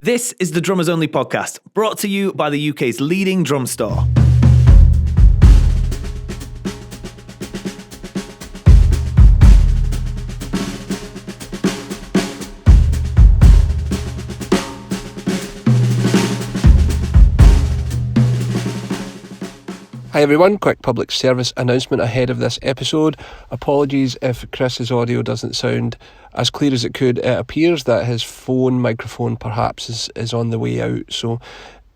This is the Drummers Only podcast, brought to you by the UK's leading drum store. Hi everyone, quick public service announcement ahead of this episode. Apologies if Chris's audio doesn't sound as clear as it could. It appears that his phone microphone perhaps is on the way out, so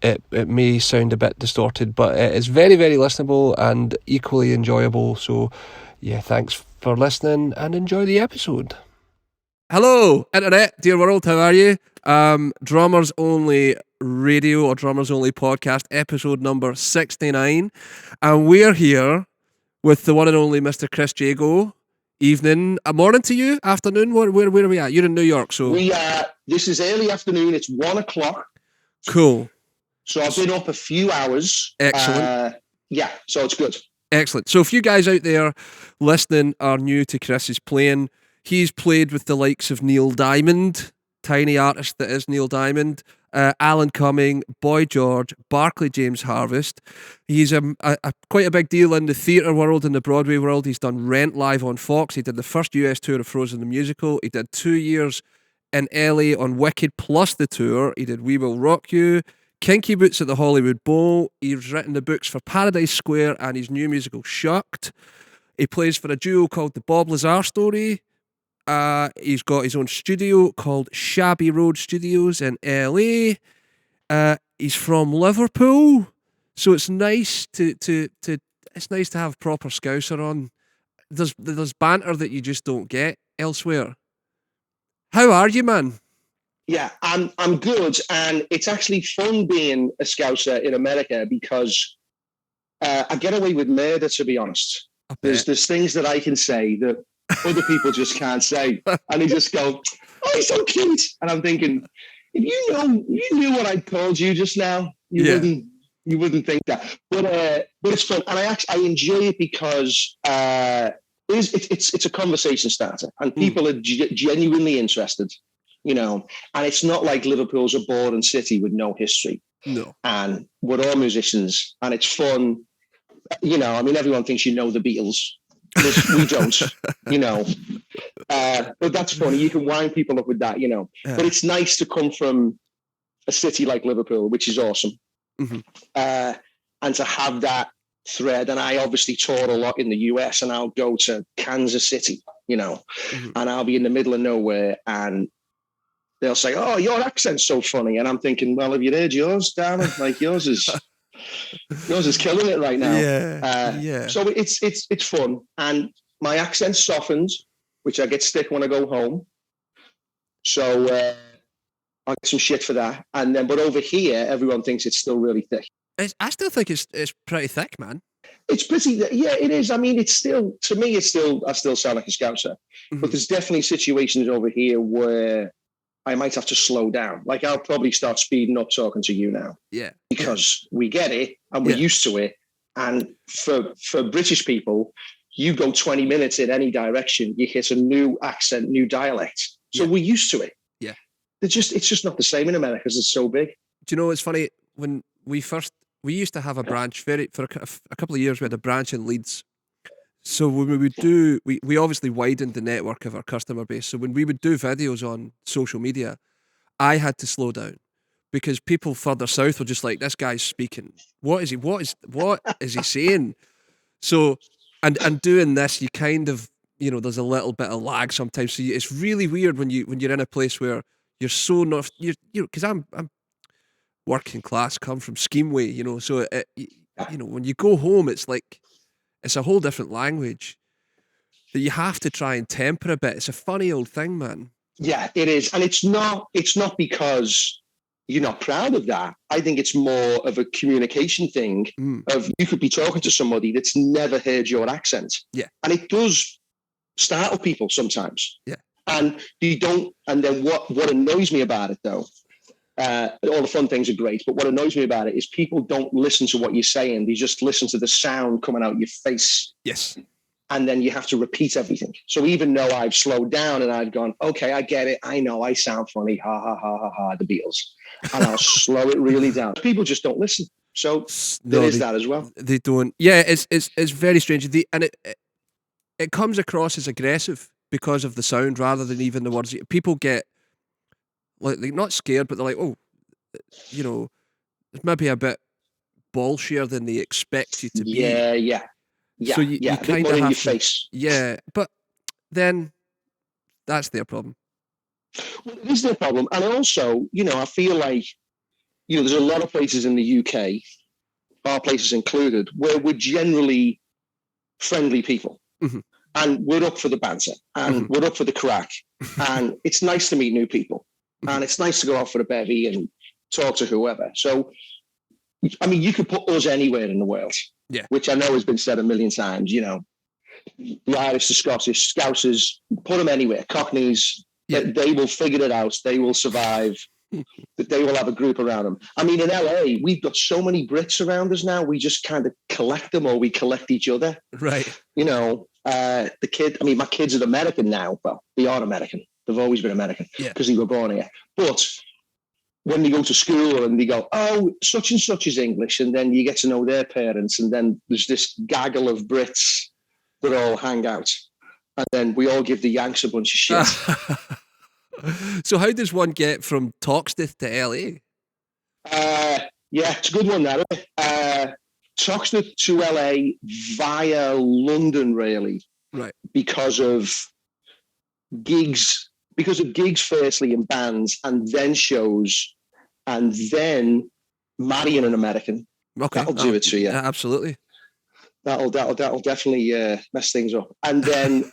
it may sound a bit distorted, but it is very, very listenable and equally enjoyable. So yeah, thanks for listening and enjoy the episode. Hello, Internet, dear world, how are you? Drummers Only Radio or Drummers Only Podcast, episode number 69. And we're here with the one and only Mr. Chris Jago. Evening, morning to you, afternoon, where are we at? You're in New York, so... This is early afternoon, it's 1 o'clock. Cool. So I've been up a few hours. Excellent. So it's good. Excellent. So if you guys out there listening are new to Chris's playing, he's played with the likes of Neil Diamond, tiny artist that is Neil Diamond, Alan Cumming, Boy George, Barclay James Harvest. He's quite a big deal in the theatre world, in the Broadway world. He's done Rent live on Fox. He did the first US tour of Frozen the Musical. He did 2 years in LA on Wicked plus the tour. He did We Will Rock You, Kinky Boots at the Hollywood Bowl. He's written the books for Paradise Square and his new musical Shucked. He plays for a duo called the Bob Lazar Story. He's got his own studio called Shabby Road Studios in LA. He's from Liverpool, so it's nice to have proper Scouser on. There's banter that you just don't get elsewhere. How are you, man? Yeah, I'm good, and it's actually fun being a Scouser in America because I get away with murder, to be honest. There's things that I can say that other people just can't say, and they just go, "Oh, he's so cute," and I'm thinking, if you knew what I called you just now, you wouldn't think that. But it's fun, and I enjoy it because it's a conversation starter, and people are genuinely interested, and it's not like Liverpool's a boring city with no history. No, and we're all musicians, and it's fun. Everyone thinks you know the Beatles. We don't, but that's funny. You can wind people up with that, But it's nice to come from a city like Liverpool, which is awesome, and to have that thread. And I obviously tour a lot in the US, and I'll go to Kansas City, and I'll be in the middle of nowhere, and they'll say, "Oh, your accent's so funny," and I'm thinking, "Well, have you heard yours, darling? Like yours is." Yours is killing it right now. Yeah. So it's fun, and my accent softens, which I get stick when I go home. So I get some shit for that, but over here, everyone thinks it's still really thick. I still think it's pretty thick, man. It's pretty, yeah, it is. I mean, it's still, to me, I still sound like a Scouser, but there's definitely situations over here where I might have to slow down. Like I'll probably start speeding up talking to you now. Yeah. Because we get it and we're used to it. And for British people, you go 20 minutes in any direction, you hit a new accent, new dialect. So we're used to it. Yeah. It's just not the same in America because it's so big. Do you know, it's funny, when we used to have a branch for a couple of years, we had a branch in Leeds. So when we would we obviously widened the network of our customer base. So when we would do videos on social media, I had to slow down because people further south were just like, "This guy's speaking. What is he saying?" So, and doing this, you kind of, there's a little bit of lag sometimes. So it's really weird when you're in a place where you're so not, because I'm working class, come from Schemeway, So when you go home, it's like. It's a whole different language that you have to try and temper a bit. It's a funny old thing, man. Yeah, it is. And it's not because you're not proud of that. I think it's more of a communication thing of you could be talking to somebody that's never heard your accent. Yeah. And it does startle people sometimes. Yeah. And you don't, and then what annoys me about it though, all the fun things are great, but what annoys me about it is people don't listen to what you're saying. They just listen to the sound coming out your face. Yes. and then you have to repeat everything. So even though I've slowed down and I've gone, okay, I get it. I know I sound funny. Ha, ha, ha, ha, ha, the Beatles. And I'll slow it really down. People just don't listen. So there is that as well. They don't. Yeah, it's very strange. And it comes across as aggressive because of the sound rather than even the words. People get like not scared, but they're like, oh, you know, it's maybe a bit bolshier than they expect you to be. Yeah. So you kind of have in your to, face. Yeah, but then that's their problem. Well, it is their problem. And also, I feel like, there's a lot of places in the UK, our places included, where we're generally friendly people. Mm-hmm. And we're up for the banter and we're up for the crack. And it's nice to meet new people. And it's nice to go out for a bevy and talk to whoever. So, I mean, you could put us anywhere in the world, which I know has been said a million times, the Irish, the Scottish, Scousers, put them anywhere, Cockneys, they will figure it out. They will survive. They will have a group around them. I mean, in LA, we've got so many Brits around us now. We just kind of collect them, or we collect each other. Right. My kids are American now. Well, they are American. They've always been American because they were born here. But when they go to school and they go, oh, such and such is English, and then you get to know their parents, and then there's this gaggle of Brits that all hang out. And then we all give the Yanks a bunch of shit. So how does one get from Toxteth to LA? It's a good one, that. Toxteth to LA via London, really. Right. Because of gigs firstly in bands, and then shows, and then marrying an American. Okay. That'll do it to you. Absolutely. That'll definitely mess things up. And then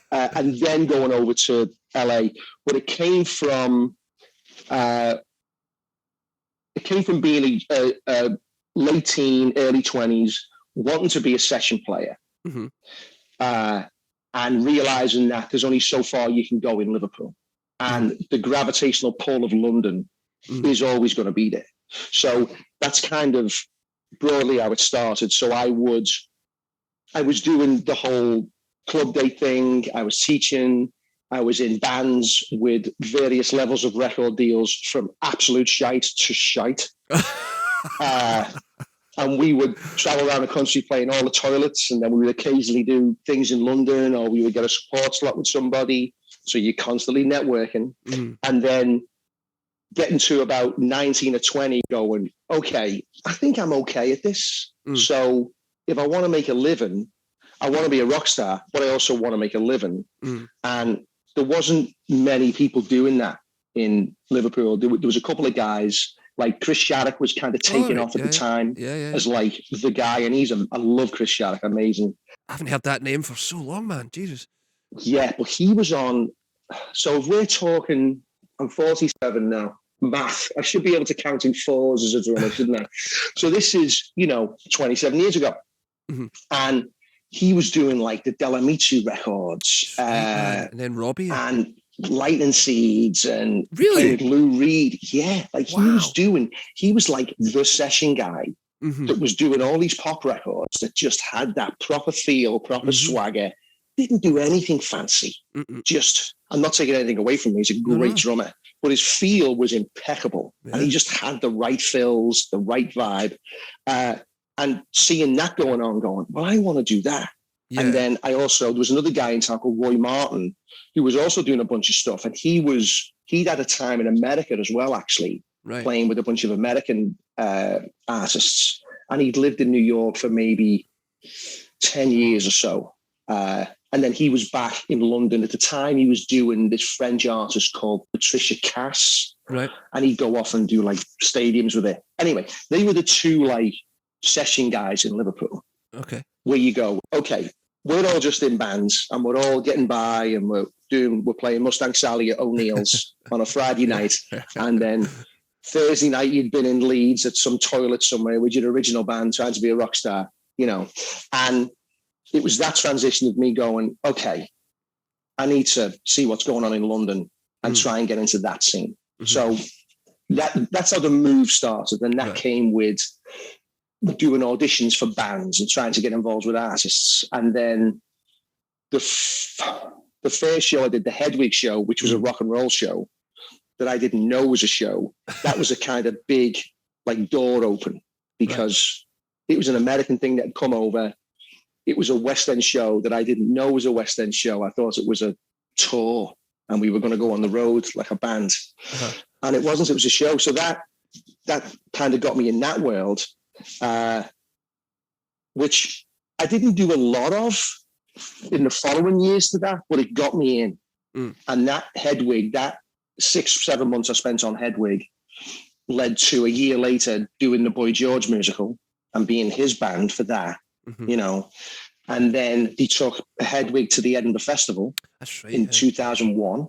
going over to LA, but it came from being a late teen, early 20s, wanting to be a session player, and realizing that there's only so far you can go in Liverpool, and the gravitational pull of London is always going to be there. So that's kind of broadly how it started. So I was doing the whole club day thing. I was teaching. I was in bands with various levels of record deals, from absolute shite to shite. And we would travel around the country playing all the toilets, and then we would occasionally do things in London, or we would get a support slot with somebody. So you're constantly networking. And then getting to about 19 or 20 going, okay, I think I'm okay at this. So if I want to make a living, I want to be a rock star, but I also want to make a living. And there wasn't many people doing that in Liverpool. There was a couple of guys, like Chris Shattuck was kind of taken off at the time as like the guy. And I love Chris Shattuck, amazing. I haven't heard that name for so long, man. Jesus. Yeah, but he was on. So if we're talking, I'm 47 now. Math. I should be able to count in fours as a drummer, shouldn't I? So this is, 27 years ago. And he was doing like the Delamitsu records. And then Robbie. And Lightning Seeds and really Lou Reed. Yeah, like he was like the session guy that was doing all these pop records that just had that proper feel, proper swagger. Didn't do anything fancy. Just, I'm not taking anything away from him. He's a great drummer, but his feel was impeccable. And he just had the right fills, the right vibe. And seeing that going on, going, well, I want to do that. Yeah. And then there was another guy in town called Roy Martin, who was also doing a bunch of stuff. And he'd had a time in America as well, actually, playing with a bunch of American artists. And he'd lived in New York for maybe 10 years or so. And then he was back in London. At the time, he was doing this French artist called Patricia Cass. Right. And he'd go off and do like stadiums with it. Anyway, they were the two like session guys in Liverpool. Okay. Where you go, okay, we're all just in bands and we're all getting by, and we're playing Mustang Sally at O'Neill's on a Friday night. And then Thursday night, you'd been in Leeds at some toilet somewhere with your original band trying to be a rock star, and it was that transition of me going, okay, I need to see what's going on in London and try and get into that scene. So that's how the move started. And that came with doing auditions for bands and trying to get involved with artists. And then the first show I did, the Hedwig show, which was a rock and roll show that I didn't know was a show. That was a kind of big, like, door open, because it was an American thing that had come over. It was a West End show that I didn't know was a West End show. I thought it was a tour and we were going to go on the road like a band. And it wasn't. It was a show. So that kind of got me in that world, which I didn't do a lot of in the following years to that, but it got me in. And that Hedwig, that 6-7 months I spent on Hedwig, led to a year later doing the Boy George musical and being his band for that, you know. And then he took Hedwig to the Edinburgh Festival in 2001.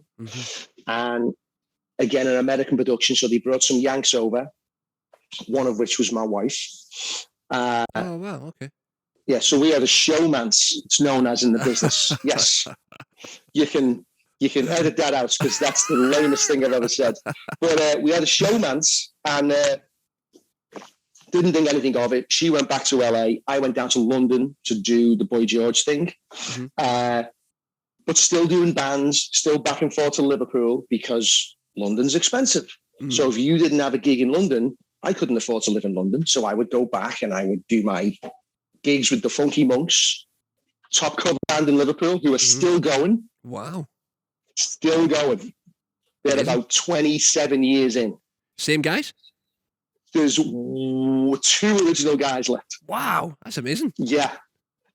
And again, an American production. So they brought some Yanks over, one of which was my wife. Oh, wow. Okay. Yeah, so we had a showmance, it's known as in the business. Yes. You can edit that out because that's the lamest thing I've ever said. But we had a showmance and didn't think anything of it. She went back to LA. I went down to London to do the Boy George thing. But still doing bands, still back and forth to Liverpool because London's expensive. So if you didn't have a gig in London, I couldn't afford to live in London. So I would go back and I would do my gigs with the Funky Monks, top cover band in Liverpool, who are still going. Wow. Still going. They're about 27 years in. Same guys? There's 2 original guys left. Wow, that's amazing. Yeah,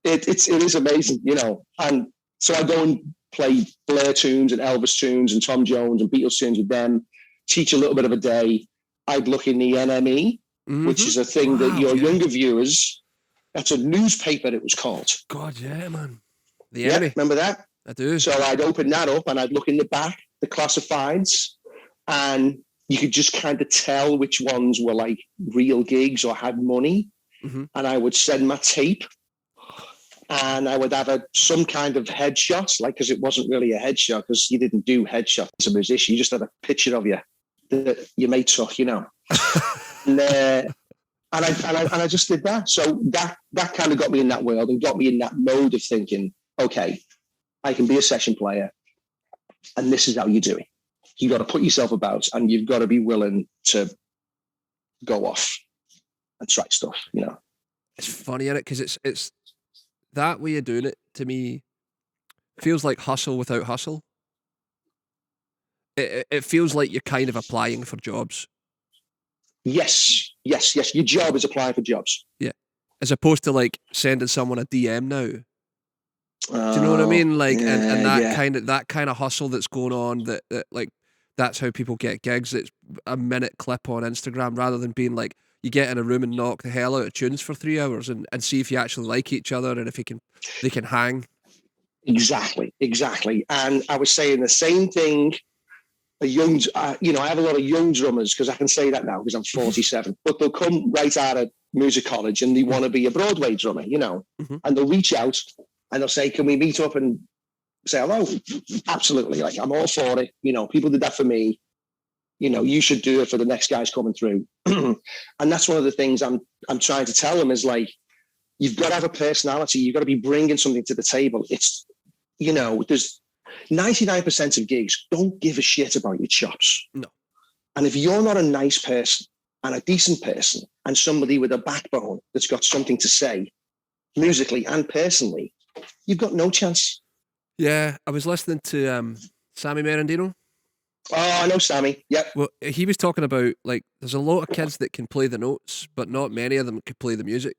it is amazing, you know. And so I go and play Blair tunes and Elvis tunes and Tom Jones and Beatles tunes with them, teach a little bit of a day. I'd look in the NME, which is a thing that your younger viewers, that's a newspaper it was called. God, yeah, man. The yeah, NME. remember that? I do. So I'd open that up and I'd look in the back, the classifieds, and you could just kind of tell which ones were like real gigs or had money. And I would send my tape and I would have some kind of headshot, like, because it wasn't really a headshot because you didn't do headshots as a musician. You just had a picture of you that your mate took, you know. And I just did that. So that kind of got me in that world and got me in that mode of thinking, okay, I can be a session player and this is how you do it. You got to put yourself about and you've got to be willing to go off and try stuff, you know. It's funny, isn't it? Because it's that way of doing it, to me, feels like hustle without hustle. It feels like you're kind of applying for jobs. Yes. Your job is applying for jobs. Yeah. As opposed to like sending someone a DM now. Do you know what I mean? Like, and that kind of hustle that's going on, that like, that's how people get gigs. It's a minute clip on Instagram rather than being like, you get in a room and knock the hell out of tunes for 3 hours and see if you actually like each other and if they can hang. Exactly. And I was saying the same thing. I have a lot of young drummers, because I can say that now because I'm 47, but they'll come right out of music college and they want to be a Broadway drummer, you know, and they'll reach out and they'll say, can we meet up and say hello? Absolutely. Like, I'm all for it. You know, people did that for me. You know, you should do it for the next guys coming through. And that's one of the things I'm trying to tell them is like, you've got to have a personality. You've got to be bringing something to the table. It's, you know, there's 99% of gigs don't give a shit about your chops. No. And if you're not a nice person and a decent person and somebody with a backbone that's got something to say musically and personally, you've got no chance. Yeah, I was listening to Sammy Merendino. Oh, I know Sammy. Yep. Well, he was talking about, like, there's a lot of kids that can play the notes, but not many of them can play the music.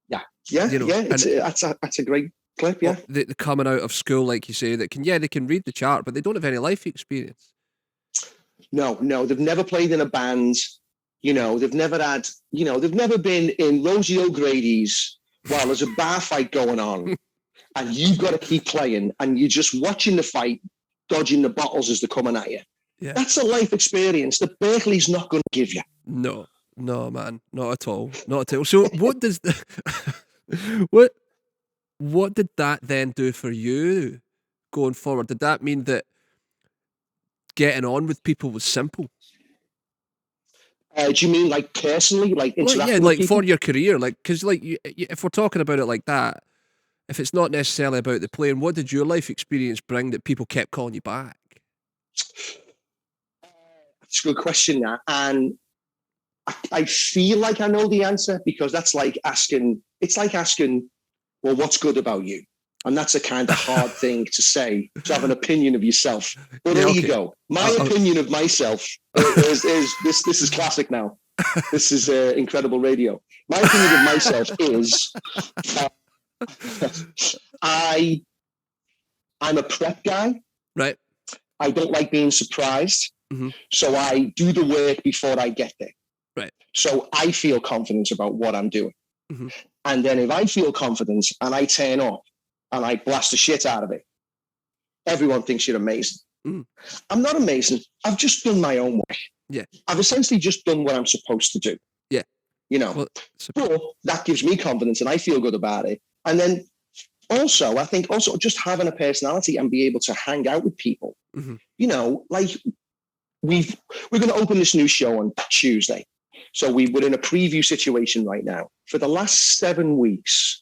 Yeah, you know, that's a great clip, yeah. They're coming out of school, like you say, they can read the chart, but they don't have any life experience. No, they've never played in a band. You know, they've never been in Rosie O'Grady's while there's a bar fight going on and you've got to keep playing and you're just watching the fight, dodging the bottles as they're coming at you. Yeah. That's a life experience that Berkeley's not going to give you. No, man, not at all. So what does what did that then do for you going forward? Did that mean that getting on with people was simple? Do you mean like personally, like interacting like with people? for your career, like, because like if we're talking about it like that, if it's not necessarily about the playing, what did your life experience bring that people kept calling you back? It's a good question, that, and I feel like I know the answer, because that's like asking. It's like asking, well, what's good about you? And that's a kind of hard thing to say, to have an opinion of yourself. But there you go. My opinion of myself is this is classic now. This is incredible radio. My opinion of myself is I'm a prep guy. Right. I don't like being surprised. Mm-hmm. So I do the work before I get there. Right. So I feel confident about what I'm doing. Mm-hmm. And then if I feel confident and I turn up and I blast the shit out of it, everyone thinks you're amazing. Mm. I'm not amazing. I've just done my own work. Yeah. I've essentially just done what I'm supposed to do. Yeah. You know, but that gives me confidence and I feel good about it. And then also, I think also just having a personality and be able to hang out with people, mm-hmm. you know, like we're going to open this new show on Tuesday. So we're in a preview situation right now. For the last 7 weeks,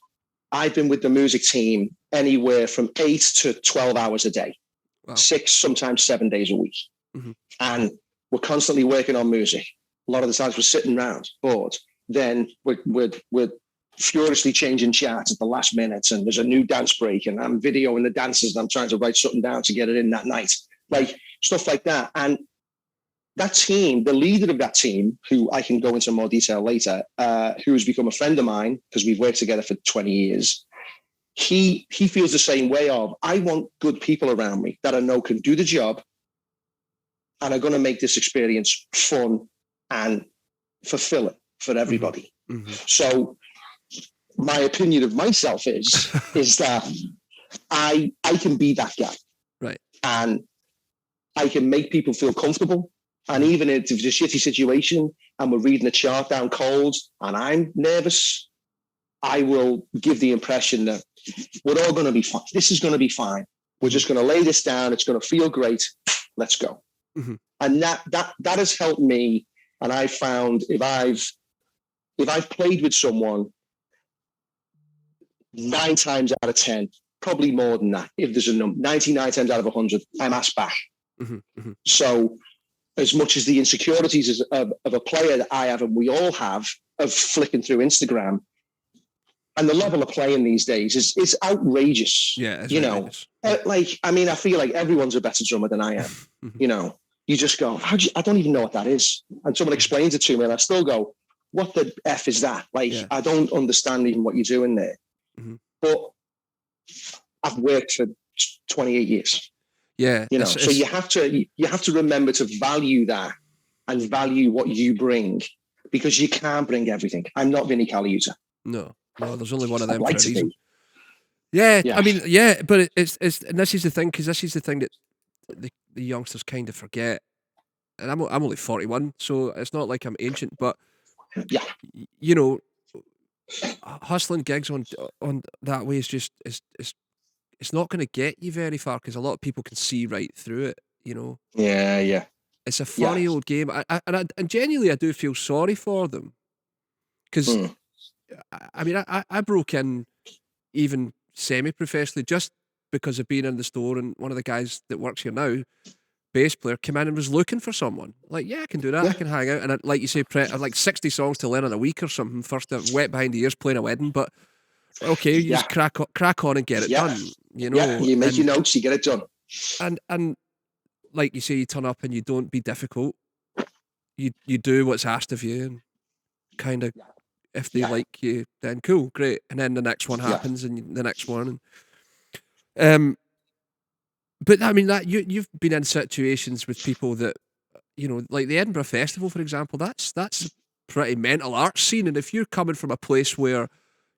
I've been with the music team anywhere from 8 to 12 hours a day, wow. 6, sometimes 7 days a week. Mm-hmm. And we're constantly working on music. A lot of the times we're sitting around bored. Then we're furiously changing charts at the last minute, and there's a new dance break, and I'm videoing the dances, and I'm trying to write something down to get it in that night, like stuff like that. And that team, the leader of that team, who I can go into more detail later, who has become a friend of mine because we've worked together for 20 years, he feels the same way of, I want good people around me that I know can do the job and are going to make this experience fun and fulfilling for everybody. Mm-hmm. So my opinion of myself is that I can be that guy. Right. And I can make people feel comfortable. And even if it's a shitty situation and we're reading the chart down cold and I'm nervous, I will give the impression that we're all going to be fine. This is going to be fine. We're just going to lay this down. It's going to feel great. Let's go. Mm-hmm. And that has helped me. And I found if I've played with someone 9 times out of 10, probably more than that, if there's a number, 99 times out of 100, I'm asked back. Mm-hmm. Mm-hmm. So as much as the insecurities of a player that I have, and we all have, of flicking through Instagram, and the level of playing these days is outrageous. Yeah, you know, I feel like everyone's a better drummer than I am. Mm-hmm. You know, you just go, I don't even know what that is. And someone explains it to me and I still go, what the F is that? Like, yeah. I don't understand even what you're doing there. Mm-hmm. But I've worked for 28 years. Yeah. You know, so you have to remember to value that and value what you bring, because you can't bring everything. I'm not Vinnie Colaiuta. No, there's only one of them for a reason. Yeah, I mean, yeah, but it's and this is the thing, because this is the thing that the youngsters kind of forget. And I'm only 41, so it's not like I'm ancient, but yeah, you know, hustling gigs on that way is just it's not going to get you very far, because a lot of people can see right through it. You know. Yeah. It's a funny old game, and genuinely I do feel sorry for them, because I mean I broke in even semi-professionally just because of being in the store, and one of the guys that works here now, bass player, came in and was looking for someone. Like, yeah, I can do that. I can hang out. And like you say, like 60 songs to learn in a week or something. First, wet behind the ears playing a wedding. But okay, you just crack on and get it done. You know, you make your notes, you get it done. And like you say, you turn up and you don't be difficult. You do what's asked of you, and kind of, if they like you, then cool, great. And then the next one happens, and the next one. And but I mean, that you've been in situations with people that, you know, like the Edinburgh Festival, for example. That's a pretty mental arts scene, and if you're coming from a place where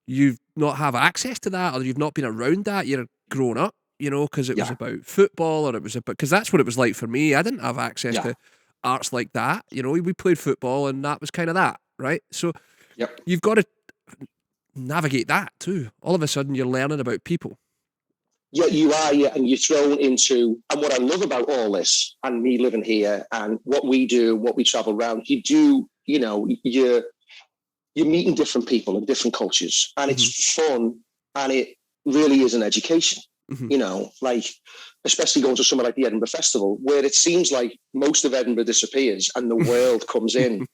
you've not have access to that, or you've not been around that, you're grown up, you know, because it was about football, or it was about, because that's what it was like for me. I didn't have access to arts like that. You know, we played football, and that was kind of that, right? So you've got to navigate that too. All of a sudden, you're learning about people. Yeah, you are, and you're thrown into, and what I love about all this, and me living here, and what we do, what we travel around, you're meeting different people and different cultures, and it's fun, and really is an education. You know, like, especially going to somewhere like the Edinburgh Festival, where it seems like most of Edinburgh disappears and the world comes in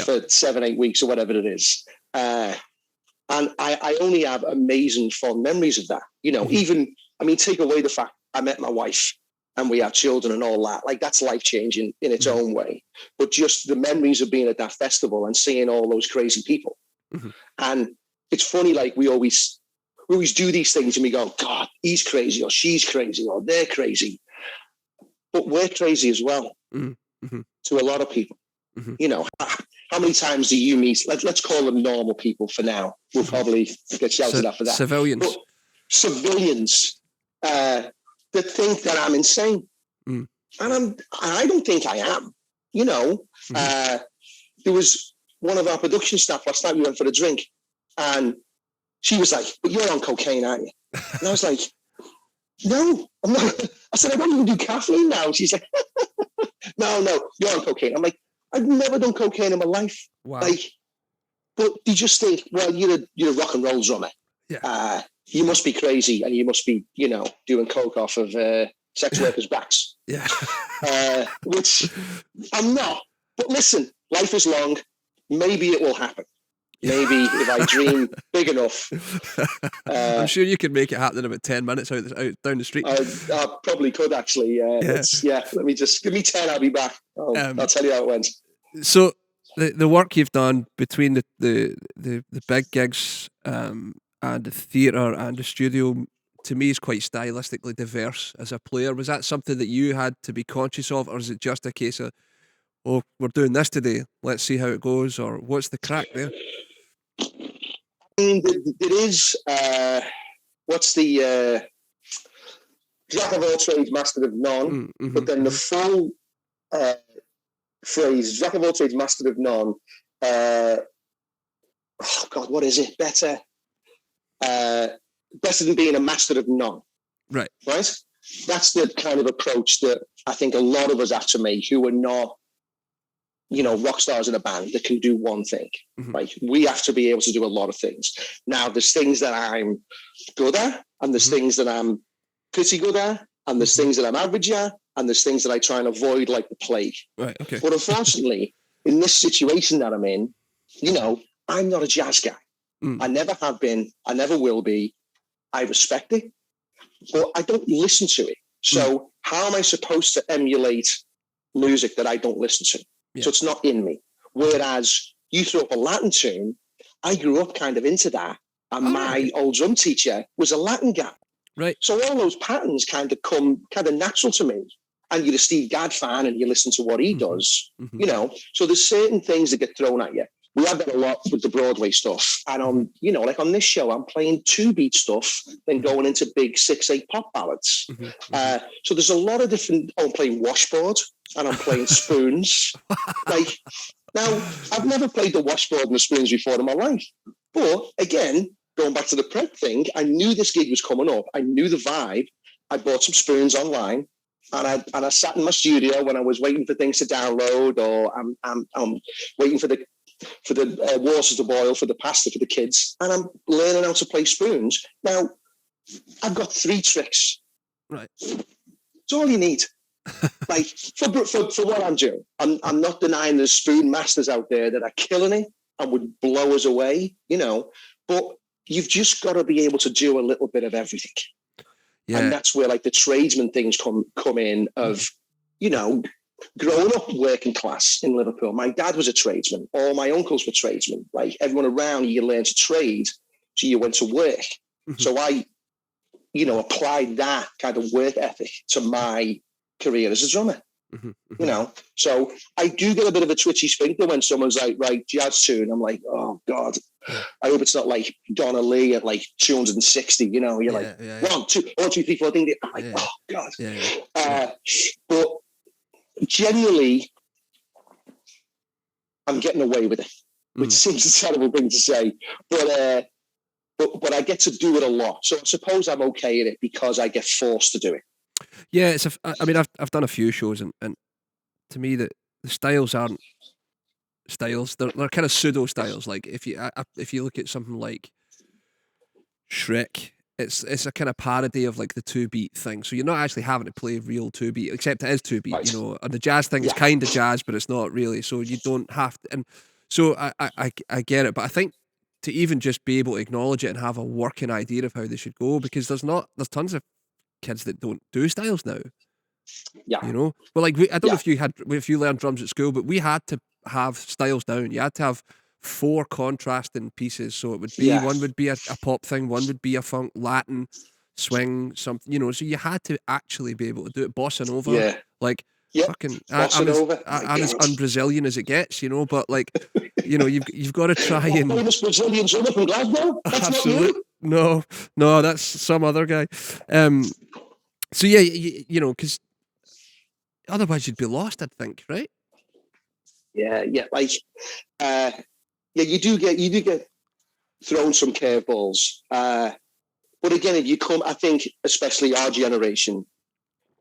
for 7-8 weeks or whatever it is. And I only have amazing fond memories of that. You know, even, I mean, take away the fact I met my wife and we have children and all that. Like, that's life-changing in its own way. But just the memories of being at that festival and seeing all those crazy people. And it's funny, like, we always do these things and we go, God, he's crazy, or she's crazy, or they're crazy. But we're crazy as well to a lot of people. You know, how many times do you meet, let's call them normal people for now. We'll probably get shouted at for that. Civilians. But civilians that think that I'm insane. And I don't think I am. You know, there was one of our production staff last night, we went for a drink, and she was like, but you're on cocaine, aren't you? And I was like, no, I'm not. I said, I don't even do caffeine now. She's like, no, you're on cocaine. I'm like, I've never done cocaine in my life. Wow. Like, but you just think, well, you're a rock and roll drummer. Yeah. You must be crazy, and you must be, you know, doing coke off of sex workers' backs. Yeah. Which I'm not. But listen, life is long. Maybe it will happen. Maybe if I dream big enough. I'm sure you could make it happen in about 10 minutes out down the street. I probably could, actually. Let me just give me 10. I'll be back. I'll tell you how it went. So the work you've done between the big gigs and the theatre and the studio, to me, is quite stylistically diverse as a player. Was that something that you had to be conscious of, or is it just a case of, oh, we're doing this today, let's see how it goes, or what's the crack there? I mean, there is, what's the jack of all trades, master of none, but then the full phrase, jack of all trades, master of none, oh God, what is it? Better than being a master of none. Right? That's the kind of approach that I think a lot of us have to make, who are not, you know, rock stars in a band that can do one thing. Right? We have to be able to do a lot of things. Now, there's things that I'm good at, and there's things that I'm pretty good at, and there's things that I'm average at, and there's things that I try and avoid like the plague. Right. Okay. But unfortunately, in this situation that I'm in, you know, I'm not a jazz guy. I never have been. I never will be. I respect it, but I don't listen to it. So how am I supposed to emulate music that I don't listen to? Yeah. So it's not in me. Whereas you throw up a Latin tune, I grew up kind of into that. And my old drum teacher was a Latin guy. Right. So all those patterns kind of come kind of natural to me. And you're a Steve Gadd fan and you listen to what he does, you know. So there's certain things that get thrown at you. We have that a lot with the Broadway stuff. And you know, like on this show, I'm playing 2-beat stuff, then going into big 6/8 pop ballads. So there's a lot of different, I'm playing washboard and I'm playing spoons. Like, now, I've never played the washboard and the spoons before in my life. But again, going back to the prep thing, I knew this gig was coming up. I knew the vibe. I bought some spoons online. And I sat in my studio when I was waiting for things to download, or I'm waiting for the water to boil for the pasta for the kids, and I'm learning how to play spoons. Now, I've got 3 tricks. Right. It's all you need. Like for what I'm doing. I'm not denying there's spoon masters out there that are killing it and would blow us away, you know. But you've just got to be able to do a little bit of everything. Yeah. And that's where like the tradesman things come in of, you know, growing up working class in Liverpool. My dad was a tradesman. All my uncles were tradesmen. Like everyone around you learned to trade. So you went to work. So I, you know, applied that kind of work ethic to my career as a drummer. You know, so I do get a bit of a twitchy sphincter when someone's like, right, jazz tune. I'm like, oh God, I hope it's not like Donna Lee at like 260. You know, you're like 1, 2, 1, 2, 3, 4. I'm like, oh God. But generally, I'm getting away with it, which seems a terrible thing to say, but I get to do it a lot. So I suppose I'm okay at it because I get forced to do it. Yeah, I mean, I've done a few shows, and to me, the styles aren't styles. They're kind of pseudo styles. Like if you look at something like Shrek, it's a kind of parody of like the 2-beat thing. So you're not actually having to play real 2-beat, except it is 2-beat, Right. you know. And the jazz thing is kind of jazz, but it's not really. So you don't have to. And so I get it, but I think to even just be able to acknowledge it and have a working idea of how they should go, because there's tons of kids that don't do styles now. Yeah. You know, well, like I don't know if you learned drums at school, but we had to have styles down. You had to have 4 contrasting pieces. So it would be one would be a pop thing, one would be a funk, Latin, swing, something, you know. So you had to actually be able to do it. Bossa Nova, like fucking. I'm as un-Brazilian as it gets, you know. But like, you know, you've got to try and. Famous Brazilian drummer from Glasgow. That's absolutely no, that's some other guy. So yeah, you know, because otherwise you'd be lost, I'd think, right? Yeah, like, you do get thrown some curveballs. But again, if you come, I think, especially our generation,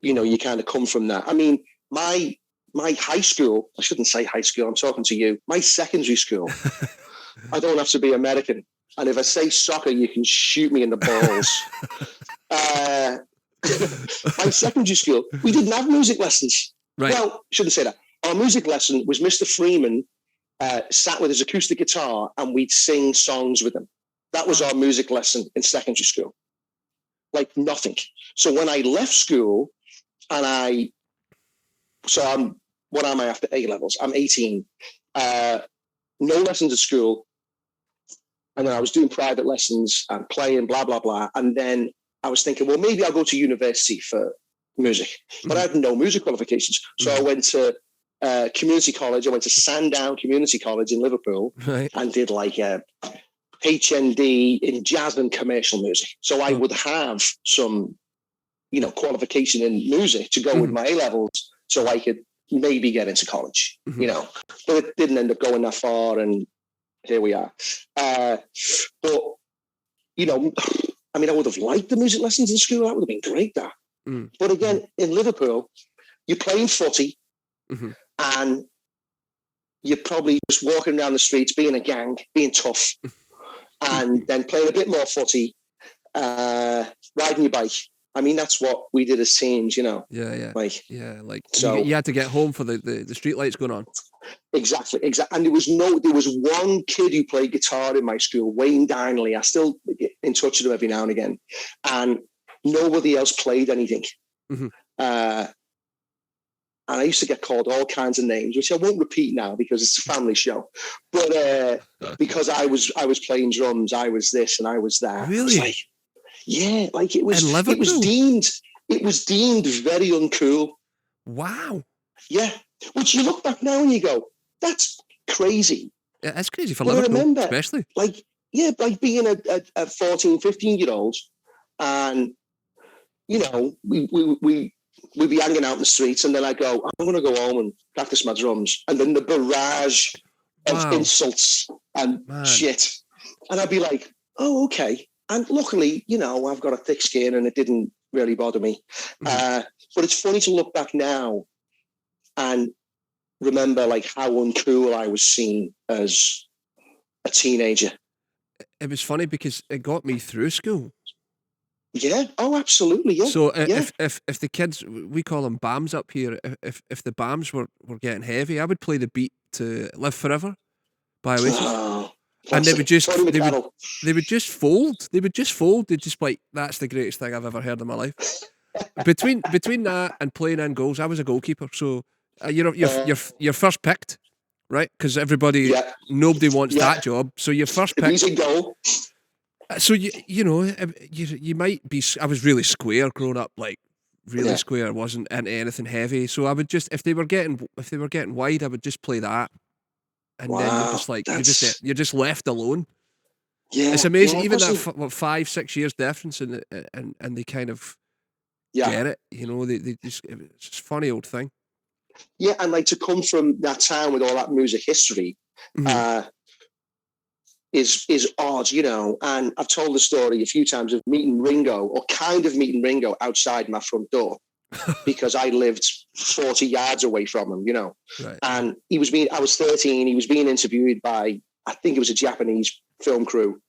you know, you kind of come from that. I mean, my high school, I shouldn't say high school, I'm talking to you, my secondary school, I don't have to be American. And if I say soccer, you can shoot me in the balls. My secondary school, we didn't have music lessons. Right. Well, shouldn't say that. Our music lesson was Mr. Freeman sat with his acoustic guitar and we'd sing songs with him. That was our music lesson in secondary school. Like nothing. So when I left school and what am I after A-levels? I'm 18. No lessons at school. And then I was doing private lessons and playing, blah, blah, blah. And then I was thinking, well, maybe I'll go to university for music. But I had no music qualifications. So I went to community college. I went to Sandown Community College in Liverpool and did like a HND in jazz and commercial music. So I would have some, you know, qualification in music to go with my A-levels so I could maybe get into college, you know. But it didn't end up going that far, and here we are. But, you know, I mean, I would have liked the music lessons in school. That would have been great, that. But again, in Liverpool, you're playing footy and you're probably just walking around the streets, being a gang, being tough, and then playing a bit more footy, riding your bike. I mean, that's what we did as teens, you know. Yeah. Like so you had to get home for the street lights going on. Exactly. And there was one kid who played guitar in my school, Wayne Dinley. I still get in touch with him every now and again, and nobody else played anything. And I used to get called all kinds of names, which I won't repeat now because it's a family show. But because I was playing drums, I was this and I was that. Really? Like, yeah, like it was deemed very uncool. Wow. Yeah. Which you look back now and you go, that's crazy. Yeah, that's crazy for but Liverpool, I remember, especially. Like being a 14, 15-year-old, and you know, we'd be hanging out in the streets, and then I go, I'm going to go home and practice my drums. And then the barrage of insults and shit. And I'd be like, oh, okay. And luckily, you know, I've got a thick skin and it didn't really bother me. But it's funny to look back now and remember like how uncool I was seen as a teenager. It was funny because it got me through school. Yeah. Oh, absolutely. Yeah. So if the kids, we call them BAMs up here, if the BAMs were getting heavy, I would play the beat to Live Forever by Oasis. Oh, and they would just fold. They'd just like, that's the greatest thing I've ever heard in my life. Between that and playing in goals, I was a goalkeeper. So you're first picked, right? Because nobody wants that job. So you're first picked. Easy goal. So you might be. I was really square growing up, like really square. I wasn't into anything heavy. So I would just, if they were getting wide, I would just play that, and then you're just like you're just left alone. Yeah, it's amazing. Even that 5-6 years difference, and they kind of get it. You know, they just, it's a funny old thing. Yeah, and like to come from that town with all that music history. Is odd, you know, and I've told the story a few times of meeting Ringo outside my front door because I lived 40 yards away from him, you know. Right. And I was 13, he was being interviewed by, I think it was a Japanese film crew,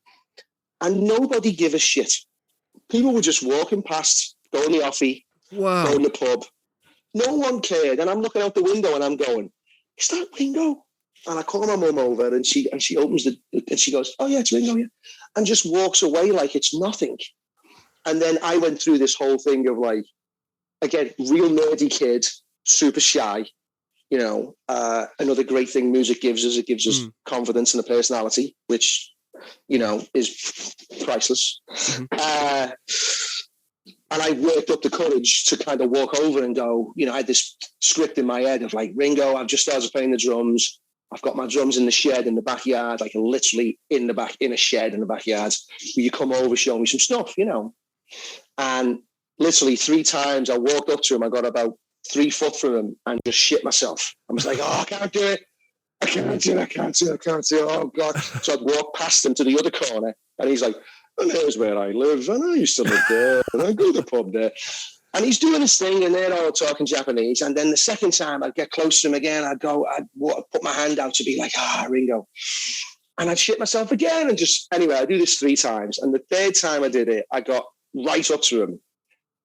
and nobody gave a shit. People were just walking past, going to the offie, going to the pub. No one cared. And I'm looking out the window and I'm going, is that Ringo? And I call my mum over and she opens and she goes, oh yeah, it's Ringo, yeah. And just walks away like it's nothing. And then I went through this whole thing of like, again, real nerdy kid, super shy. You know, another great thing music gives us, it gives us confidence and a personality, which, you know, is priceless. And I worked up the courage to kind of walk over and go, you know, I had this script in my head of like, Ringo, I've just started playing the drums. I've got my drums in the shed in the backyard, like literally in a shed in the backyard. Will you come over, show me some stuff, you know? And literally 3 times I walked up to him, I got about 3 foot from him and just shit myself. I was like, oh, I can't do it. I can't do it. Oh, God. So I'd walk past him to the other corner and he's like, and there's where I live. And I used to live there. And I go to the pub there. And he's doing his thing and they're all talking Japanese. And then the second time I'd get close to him again, I'd put my hand out to be like, Ringo. And I'd shit myself again. And just, anyway, I do this 3 times. And the 3rd time I did it, I got right up to him.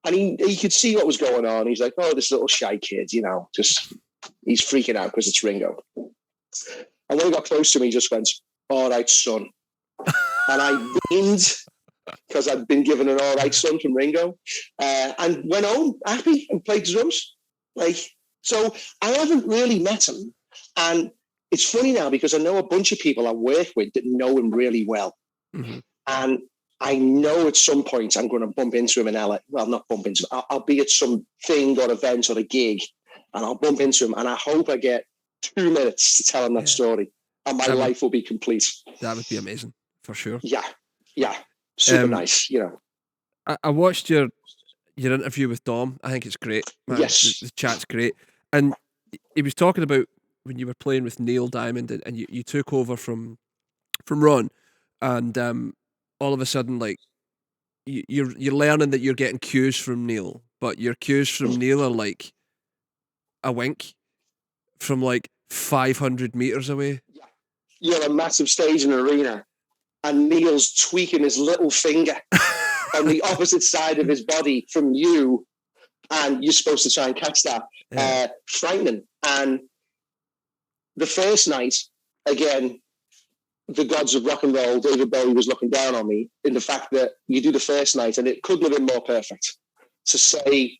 And he could see what was going on. He's like, oh, this little shy kid, you know, just, he's freaking out because it's Ringo. And when he got close to me, he just went, all right, son. And I beamed because I'd been given an all right son from Ringo, and went home happy and played drums. Like, so I haven't really met him. And it's funny now because I know a bunch of people I work with that know him really well. And I know at some point I'm going to bump into him in LA. Well, not bump into him. I'll be at some thing or event or a gig and I'll bump into him. And I hope I get 2 minutes to tell him that story and my life will be complete. That would be amazing, for sure. Yeah. Super nice, you know. I watched your interview with Dom. I think it's great. Man. Yes. The chat's great. And he was talking about when you were playing with Neil Diamond and you took over from Ron, and all of a sudden, like, you're learning that you're getting cues from Neil, but your cues from Neil are like a wink from like 500 meters away. You're a massive stage in an arena, and Neil's tweaking his little finger on the opposite side of his body from you, and you're supposed to try and catch that. Frightening. And the first night, again, the gods of rock and roll, David Bowie was looking down on me in the fact that you do the first night and it couldn't have been more perfect to say,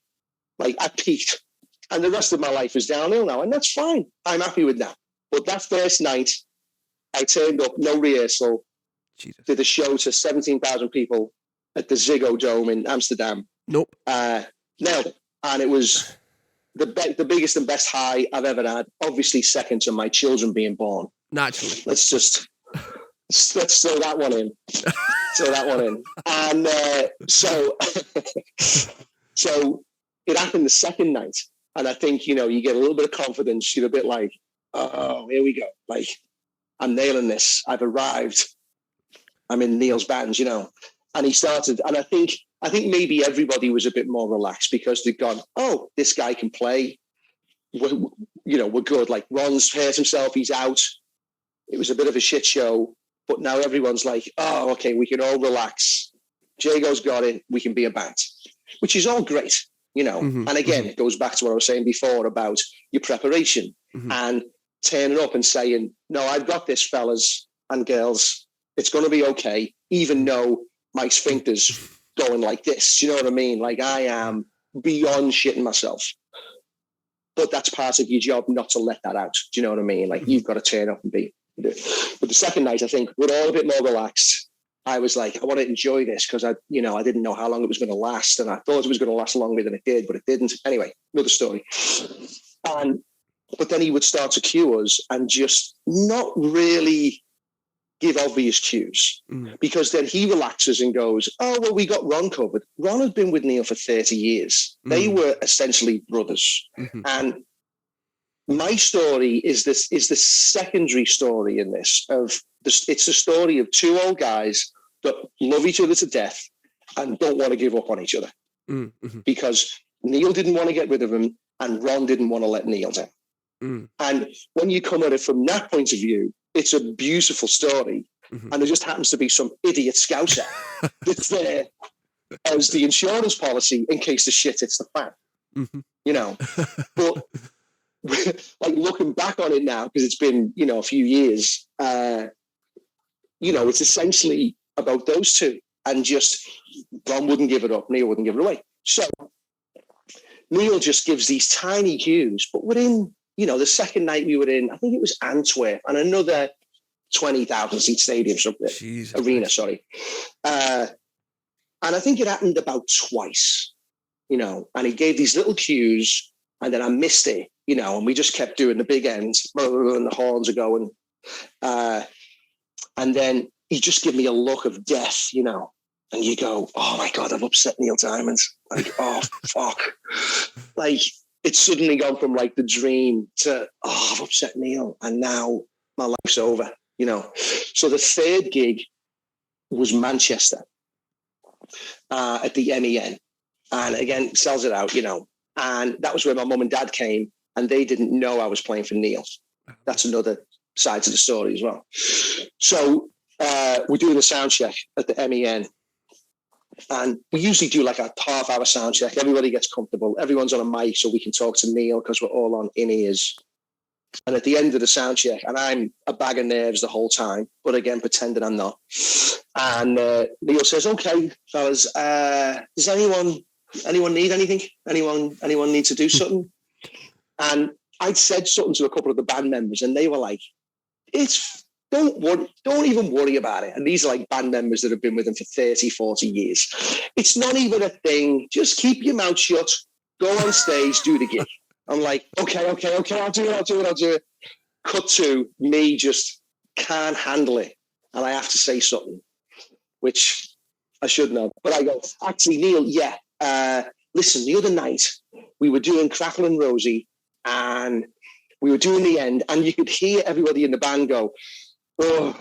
like, I peaked and the rest of my life is downhill now, and that's fine. I'm happy with that. But that first night, I turned up, no rehearsal, did a show to 17,000 people at the Ziggo Dome in Amsterdam. Nailed it. And it was the biggest and best high I've ever had, obviously second to my children being born. Naturally. Let's throw that one in. And so it happened the second night. And I think, you know, you get a little bit of confidence. You're a bit like, oh, here we go. Like, I'm nailing this. I've arrived. I'm in Neil's band, you know. And he started, and I think maybe everybody was a bit more relaxed because they'd gone, oh, this guy can play. We're good. Like, Ron's hurt himself. He's out. It was a bit of a shit show. But now everyone's like, oh, okay, we can all relax. Jago's got it. We can be a band, which is all great, you know. And again, it goes back to what I was saying before about your preparation and turning up and saying, no, I've got this, fellas and girls. It's going to be okay, even though my sphincter's going like this. Do you know what I mean? Like, I am beyond shitting myself. But that's part of your job, not to let that out. Do you know what I mean? Like, you've got to turn up and be. But the second night, I think we're all a bit more relaxed. I was like, I want to enjoy this because I didn't know how long it was going to last, and I thought it was going to last longer than it did, but it didn't. Anyway, another story. But then he would start to cue us and just not really give obvious cues, because then he relaxes and goes, oh, well, we got Ron covered. Ron had been with Neil for 30 years. They were essentially brothers. And my story is the secondary story in this. It's the story of 2 old guys that love each other to death and don't want to give up on each other because Neil didn't want to get rid of him and Ron didn't want to let Neil down. And when you come at it from that point of view, it's a beautiful story. And there just happens to be some idiot scouser that's there as the insurance policy in case the shit hits the fan. You know, but like looking back on it now, because it's been, you know, a few years, you know, it's essentially about those two, and just Ron wouldn't give it up, Neil wouldn't give it away. So Neil just gives these tiny cues, but within, you know, the second night we were in, I think it was Antwerp, and another 20,000 seat stadium, arena, sorry. And I think it happened about twice, you know, and he gave these little cues, and then I missed it, you know, and we just kept doing the big ends, and the horns are going. And then he just gave me a look of death, you know, and you go, oh my God, I've upset Neil Diamond. Like, oh, fuck. Like, it's suddenly gone from like the dream to, oh, I've upset Neil, and now my life's over, you know. So the third gig was Manchester at the MEN. And again, sells it out, you know. And that was where my mum and dad came, and they didn't know I was playing for Neil. That's another side to the story as well. So we're doing a sound check at the MEN. And we usually do like a half-hour sound check. Everybody gets comfortable. Everyone's on a mic so we can talk to Neil because we're all on in-ears. And at the end of the sound check, and I'm a bag of nerves the whole time, but again, pretending I'm not. And Neil says, okay, fellas, does anyone need anything? Anyone need to do something? And I'd said something to a couple of the band members, and they were like, don't even worry about it. And these are like band members that have been with him for 30, 40 years. It's not even a thing. Just keep your mouth shut, go on stage, do the gig. I'm like, okay, I'll do it. Cut to me just can't handle it. And I have to say something, which I shouldn't have. But I go, actually, Neil, listen, the other night we were doing Crackle and Rosie, and we were doing the end, and you could hear everybody in the band go, oh,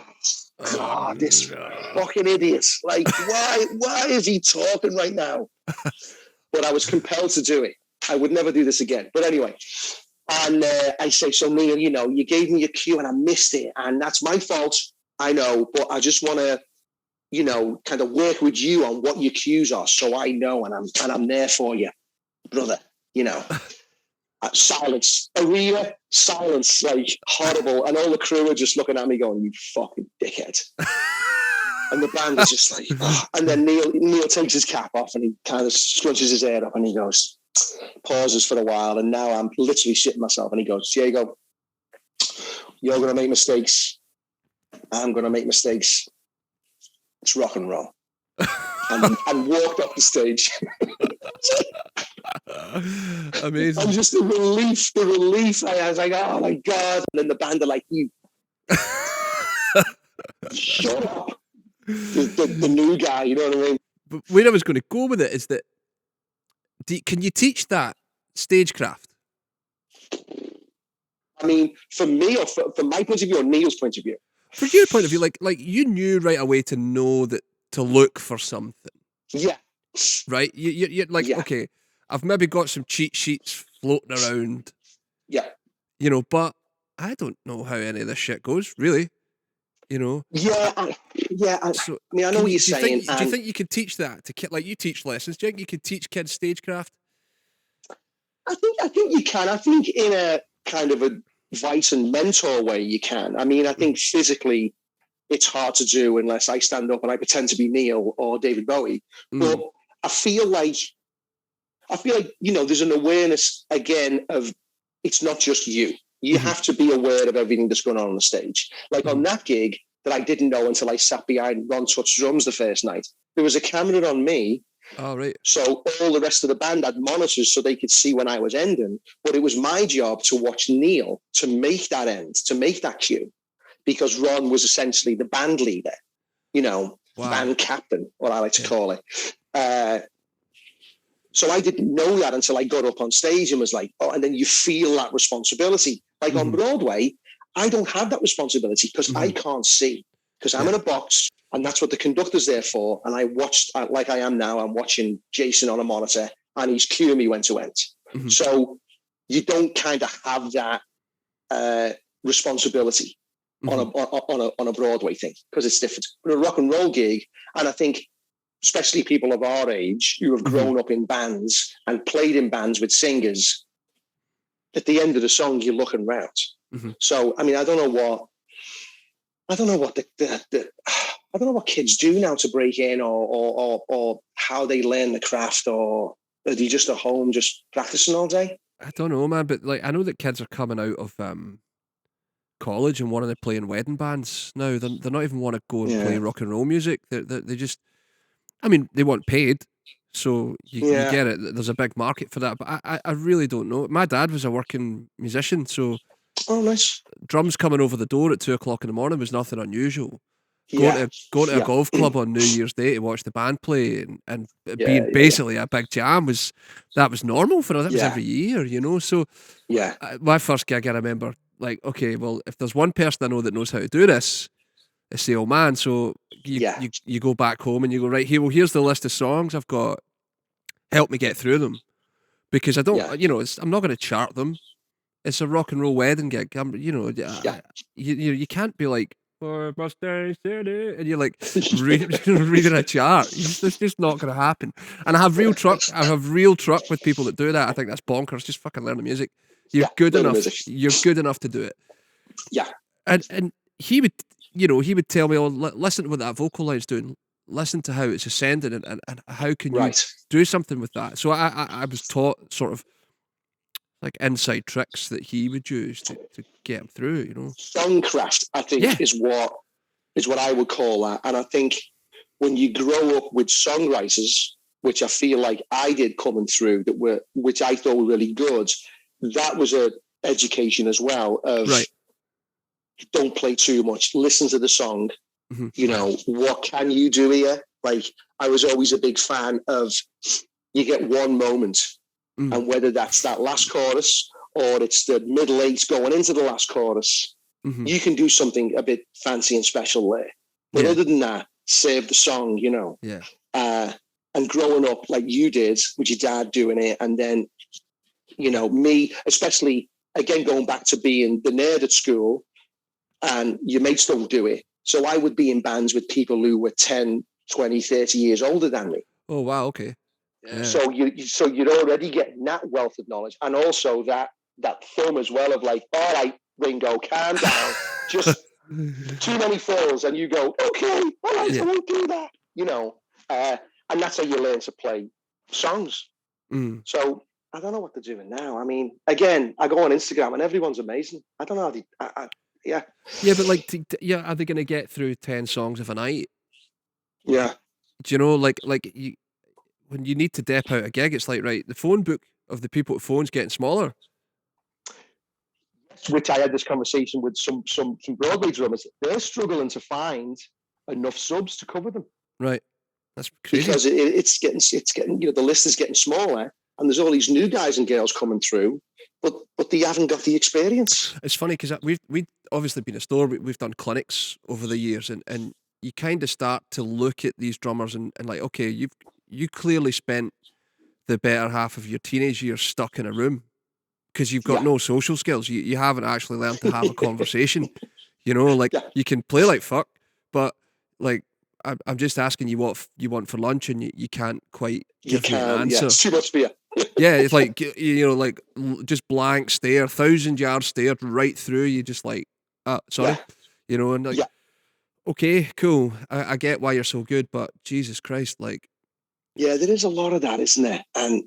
God, this fucking idiot. Like, why is he talking right now? But I was compelled to do it. I would never do this again. But anyway, and I say, so Neil, you know, you gave me a cue and I missed it, and that's my fault, I know, but I just want to, you know, kind of work with you on what your cues are, so I know, and I'm there for you, brother, you know. Silence, arena, silence, like horrible. And all the crew are just looking at me going, you fucking dickhead. And the band is just like, oh. And then Neil takes his cap off and he kind of scrunches his hair up and he goes, pauses for a while. And now I'm literally shitting myself. And he goes, Jago, you're going to make mistakes. I'm going to make mistakes. It's rock and roll. and walked up the stage. Amazing. And just the relief. I was like, oh my God. And then the band are like, you shut up. The new guy, you know what I mean? But where I was going to go with it is that, can you teach that stagecraft? I mean, for me, or from my point of view, or Neil's point of view? From your point of view, like you knew right away to know that to look for something. Yeah. Right? You're like, yeah. Okay, I've maybe got some cheat sheets floating around. Yeah. You know, but I don't know how any of this shit goes, really. You know? Yeah. I mean, I know what you're saying. Do you think you could teach that to kids? Like, you teach lessons. Do you think you could teach kids stagecraft? I think you can. I think in a kind of advice and mentor way you can. I mean, I think physically it's hard to do unless I stand up and I pretend to be Neil or David Bowie. But I feel like, you know, there's an awareness again of it's not just you. You have to be aware of everything that's going on the stage. Like on that gig that I didn't know until I sat behind Ron Tutt's drums the first night, there was a camera on me. Oh, right. So all the rest of the band had monitors so they could see when I was ending. But it was my job to watch Neil to make that end, to make that cue, because Ron was essentially the band leader, you know, band captain, what I like to call it. So I didn't know that until I got up on stage and was like, oh, and then you feel that responsibility. Like on Broadway, I don't have that responsibility because I can't see, because I'm in a box and that's what the conductor's there for. And I watched, like I am now, I'm watching Jason on a monitor and he's cueing me when to end. So you don't kind of have that responsibility on a Broadway thing because it's different. But a rock and roll gig, and I think especially people of our age who have grown up in bands and played in bands with singers, at the end of the song, you're looking round. So, I mean, I don't know what I don't know what kids do now to break in, or how they learn the craft, or are they just at home just practicing all day? I don't know, man, but like I know that kids are coming out of college and wanting to play in wedding bands now. They're not even want to go and play rock and roll music. They just, I mean, they want paid, so you get it. There's a big market for that, but I really don't know. My dad was a working musician, so nice. Drums coming over the door at 2:00 in the morning was nothing unusual. Going to a golf club on New Year's Day to watch the band play and being basically a big jam was normal for us. That was every year, you know. So my first gig, I remember, like, okay, well, if there's one person I know that knows how to do this, it's the old man. So you go back home and you go, right, here, well, here's the list of songs I've got. Help me get through them, because I don't, I'm not going to chart them. It's a rock and roll wedding gig. You can't be like, for Mustang City, and you're like reading a chart. It's just not going to happen. And I have real truck with people that do that. I think that's bonkers. Just fucking learn the music. You're good enough. You're good enough to do it. Yeah. And he would tell me, listen to what that vocal line's doing. Listen to how it's ascending, and how can you do something with that. So I was taught sort of like inside tricks that he would use to get him through, you know. Songcraft, I think, is what I would call that. And I think when you grow up with songwriters, which I feel like I did coming through, which I thought were really good, that was a education as well of don't play too much, listen to the song. You know, what can you do here? Like, I was always a big fan of, you get one moment, and whether that's that last chorus or it's the middle eight going into the last chorus, you can do something a bit fancy and special there. But other than that, save the song, you know. Yeah. And growing up like you did with your dad doing it, and then, you know, me, especially, again, going back to being the nerd at school, and your mates don't do it. So I would be in bands with people who were 10, 20, 30 years older than me. Oh, wow, okay. Yeah. So you're already getting that wealth of knowledge, and also that thumb as well of like, all right, Ringo, calm down, just too many fills, and you go, okay, all right, I won't do that, you know, and that's how you learn to play songs. So I don't know what they're doing now. I mean, again, I go on Instagram and everyone's amazing. I don't know how they, yeah, but like, are they going to get through 10 songs of a night? Yeah. Do you know, like you, when you need to dep out a gig, it's like, right, the phone book of the people at phone's getting smaller. Which I had this conversation with some Broadway drummers. They're struggling to find enough subs to cover them. Right, that's crazy. Because it's getting, you know, the list is getting smaller, and there's all these new guys and girls coming through, but they haven't got the experience. It's funny because we've obviously been a store. We've done clinics over the years, and you kind of start to look at these drummers and like, okay, you clearly spent the better half of your teenage years stuck in a room because you've got no social skills. You haven't actually learned to have a conversation. You know, like you can play like fuck, but like I'm just asking you what you want for lunch, and you can't quite give me an answer. Yeah, it's too much beer. Yeah, it's like, you know, like just blank stare, 1,000-yard stare right through you, just like, sorry, you know, and like, okay, cool, I get why you're so good, but Jesus Christ, like. Yeah, there is a lot of that, isn't there? And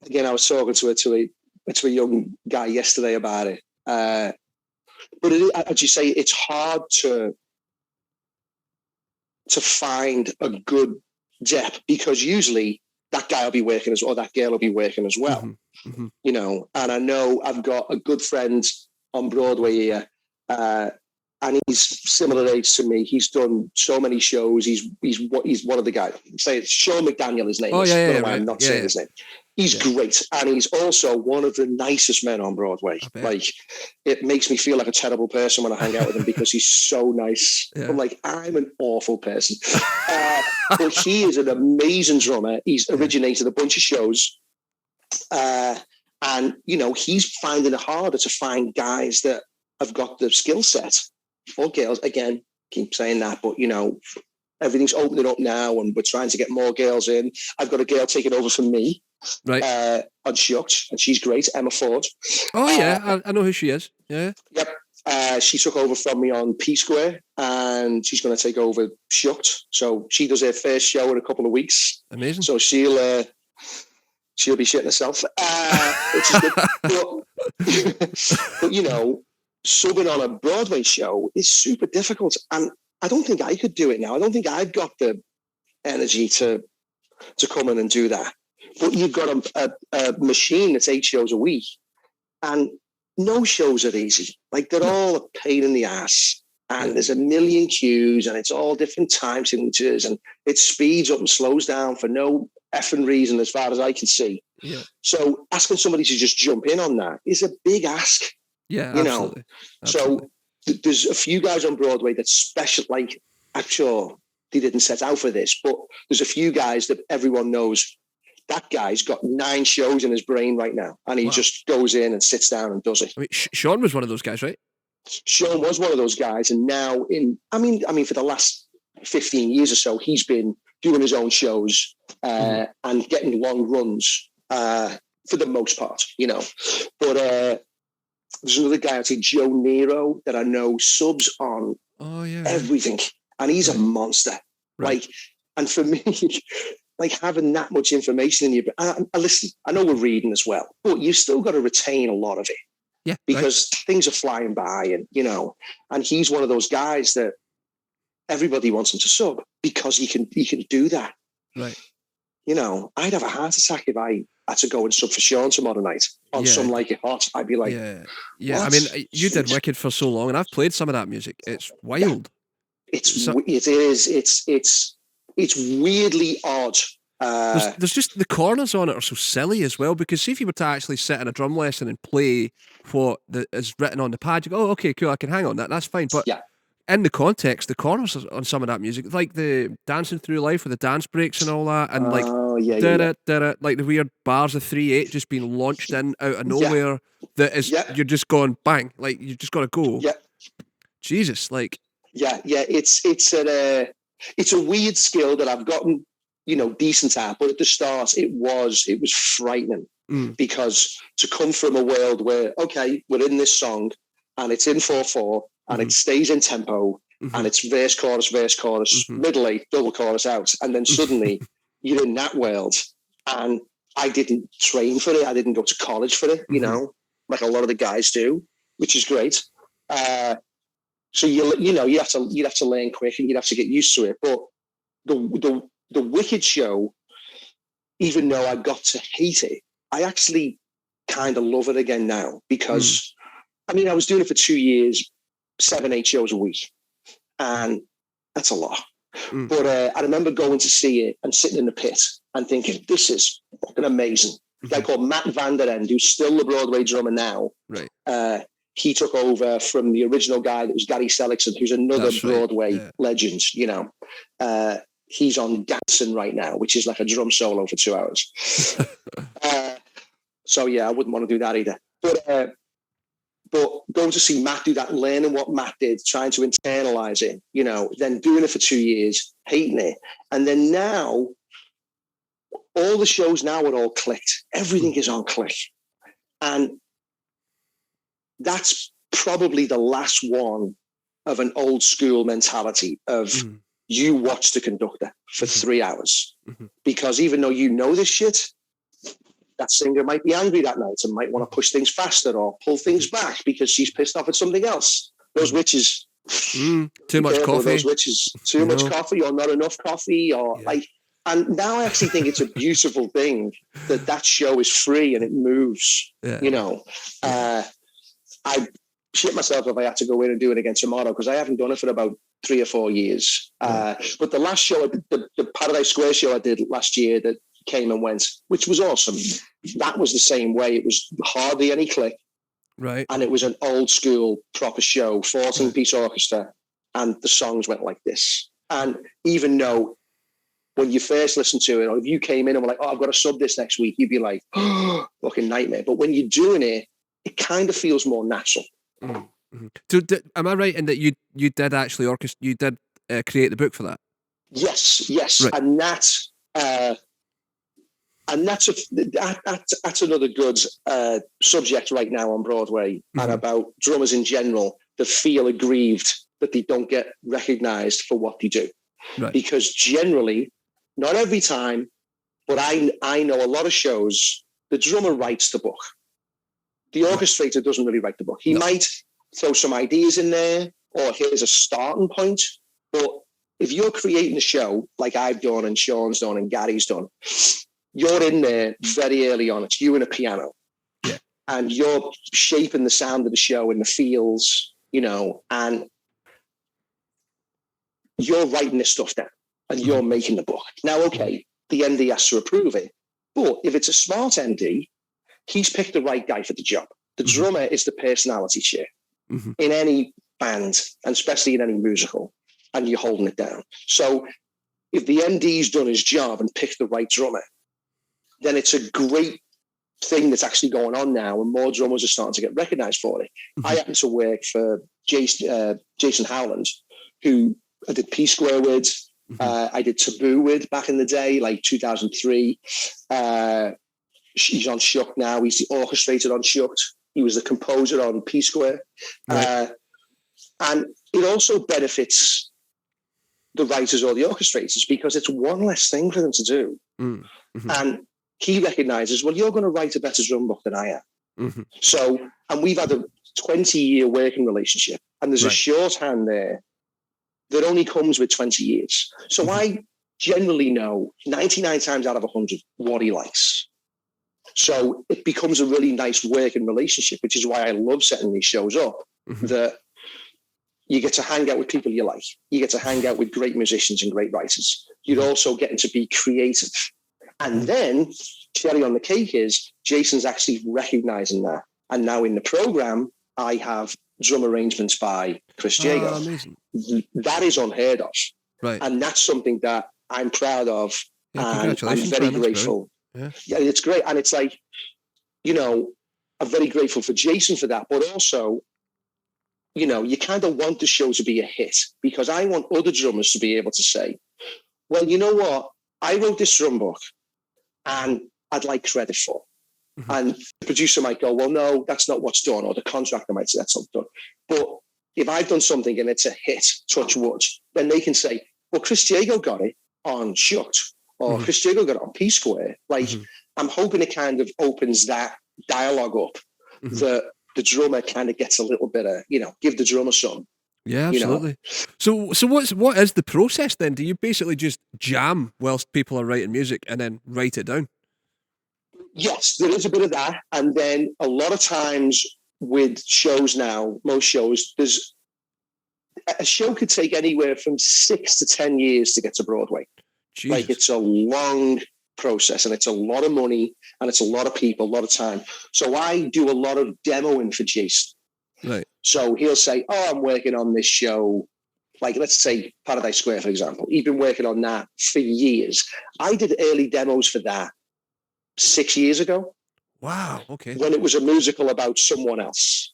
again, I was talking to a young guy yesterday about it. But as you say, it's hard to find a good dep, because usually that guy will be working or that girl will be working as well. You know, and I know I've got a good friend on Broadway here, and he's similar age to me. He's done so many shows. He's one of the guys. Say it's Sean McDaniel. His name is. I'm not saying his name. He's great, and he's also one of the nicest men on Broadway. Like, it makes me feel like a terrible person when I hang out with him because he's so nice. I'm like, I'm an awful person. But he is an amazing drummer. He's originated a bunch of shows, and you know, he's finding it harder to find guys that have got the skill set, or girls. Again, keep saying that, but you know, everything's opening up now, and we're trying to get more girls in. I've got a girl taking over from me, right, on Shucked, and she's great, Emma Ford. Oh yeah, I know who she is. Yeah. Yep. She took over from me on P Square, and she's going to take over Shucked. So she does her first show in a couple of weeks. Amazing. So she'll be shitting herself, which is good. But you know, subbing on a Broadway show is super difficult, and I don't think I could do it now. I don't think I've got the energy to come in and do that. But you've got a machine that's 8 shows a week, and no shows are easy. Like, they're all a pain in the ass, and there's a million cues, and it's all different time signatures, and it speeds up and slows down for no effing reason as far as I can see. Yeah. So asking somebody to just jump in on that is a big ask. Yeah, you absolutely. know. So there's a few guys on Broadway that special, like, I'm sure they didn't set out for this, but there's a few guys that everyone knows. That guy's got 9 shows in his brain right now, and he just goes in and sits down and does it. I mean, Sean was one of those guys, right? Sean was one of those guys, and now I mean, for the last 15 years or so, he's been doing his own shows and getting long runs for the most part, you know. But there's another guy, I'd say Joe Nero, that I know subs on everything, and he's a monster. Right. Like, and for me, like, having that much information in your, listen, I know we're reading as well, but you've still got to retain a lot of it. Yeah, because things are flying by, and you know, and he's one of those guys that everybody wants him to sub because he can do that. Right. You know, I'd have a heart attack if I had to go and sub for Sean tomorrow night on Some Like It Hot. I'd be like, yeah. I mean, you did Wicked for so long, and I've played some of that music. It's wild. It's weirdly odd. There's just the corners on it are so silly as well, because see if you were to actually sit in a drum lesson and play what is written on the pad, you go, oh, okay, cool, I can hang on that, that's fine. But in the context, the corners on some of that music, like the Dancing Through Life with the dance breaks and all that, and like like the weird bars of 3/8 just being launched in out of nowhere, that is you're just going bang, like you just got to go. Jesus, like it's a weird skill that I've gotten, you know, decent at, but at the start it was frightening because to come from a world where, okay, we're in this song and it's in 4/4 and it stays in tempo and it's verse, chorus, middle 8, double chorus out, and then suddenly you're in that world, and I didn't train for it. I didn't go to college for it, you know, like a lot of the guys do, which is great. So you'd have to learn quick, and you'd have to get used to it. But the Wicked show, even though I got to hate it, I actually kind of love it again now, because I mean, I was doing it for 2 years, 7-8 shows a week, and that's a lot. But I remember going to see it and sitting in the pit and thinking, this is fucking amazing. A guy called Matt Van Der End, who's still the Broadway drummer now. Right. He took over from the original guy that was Gary Seligson, who's another Broadway legend, you know. He's on Dancing right now, which is like a drum solo for 2 hours. So yeah, I wouldn't want to do that either. But going to see Matt do that, learning what Matt did, trying to internalize it, you know, then doing it for 2 years, hating it. And then now, all the shows now are all clicked. Everything is on click. And that's probably the last one of an old school mentality of you watch the conductor for 3 hours. Because even though you know this shit, that singer might be angry that night and might want to push things faster or pull things back because she's pissed off at something else. Those witches. Too much coffee. Those witches. Too much coffee or not enough coffee or like. And now I actually think it's a beautiful thing that show is free and it moves. You know, I shit myself if I had to go in and do it again tomorrow, because I haven't done it for about 3 or 4 years. But the last show, the Paradise Square show I did last year that came and went, which was awesome. That was the same way. It was hardly any click. Right. And it was an old school proper show, 14-piece orchestra, and the songs went like this. And even though when you first listen to it, or if you came in and were like, oh, I've got to sub this next week, you'd be like, oh, fucking nightmare. But when you're doing it, it kind of feels more natural. So am I right in that you did actually create the book for that? Yes, Right. and that's another good subject right now on Broadway, and about drummers in general that feel aggrieved that they don't get recognised for what they do. Right. Because generally, not every time, but I know a lot of shows, the drummer writes the book. The orchestrator doesn't really write the book. He might throw some ideas in there, or here's a starting point. But if you're creating a show like I've done and Sean's done and Gary's done, you're in there very early on. It's you and a piano. Yeah. And you're shaping the sound of the show and the feels, and you're writing this stuff down and you're making the book. Now, okay, the MD has to approve it. But if it's a smart MD, he's picked the right guy for the job. The drummer is the personality chair in any band, and especially in any musical, and you're holding it down. So if the MD's done his job and picked the right drummer, then it's a great thing that's actually going on now, and more drummers are starting to get recognized for it. I happen to work for Jason Howland, who I did P-Square with. I did Taboo with back in the day, like 2003. He's on Shuck now. He's the orchestrator on Shucked. He was the composer on P-Square. Right. And it also benefits the writers or the orchestrators because it's one less thing for them to do. And he recognizes, well, you're going to write a better drum book than I am. So, and we've had a 20-year working relationship, and there's a shorthand there that only comes with 20 years. So I generally know 99 times out of 100 what he likes. So it becomes a really nice working relationship, which is why I love setting these shows up, that you get to hang out with people you like. You get to hang out with great musicians and great writers. You're also getting to be creative. And then cherry on the cake is Jason's actually recognizing that. And now in the program, I have drum arrangements by Chris Jago. Amazing. That is unheard of. Right. And that's something that I'm proud of. Yeah, and I'm very grateful. Yeah, it's great. And it's like, I'm very grateful for Jason for that. But also, you kind of want the show to be a hit, because I want other drummers to be able to say, well, you know what? I wrote this drum book and I'd like credit for. And the producer might go, well, no, that's not what's done. Or the contractor might say that's not done. But if I've done something and it's a hit, touch wood, then they can say, well, Chris Jago got it on Shucked, or Chris Jago got it on P-Square. Like, I'm hoping it kind of opens that dialogue up, that the drummer kind of gets a little bit of, give the drummer some. Yeah, absolutely. So what is the process then? Do you basically just jam whilst people are writing music and then write it down? Yes, there is a bit of that. And then a lot of times with shows now, most shows, there's a show could take anywhere from 6 to 10 years to get to Broadway. Jesus. Like, it's a long process, and it's a lot of money, and it's a lot of people, a lot of time. So I do a lot of demoing for Jason. Right. So he'll say, oh, I'm working on this show. Like, let's say Paradise Square, for example. He's been working on that for years. I did early demos for that 6 years ago. Wow. Okay. When it was a musical about someone else.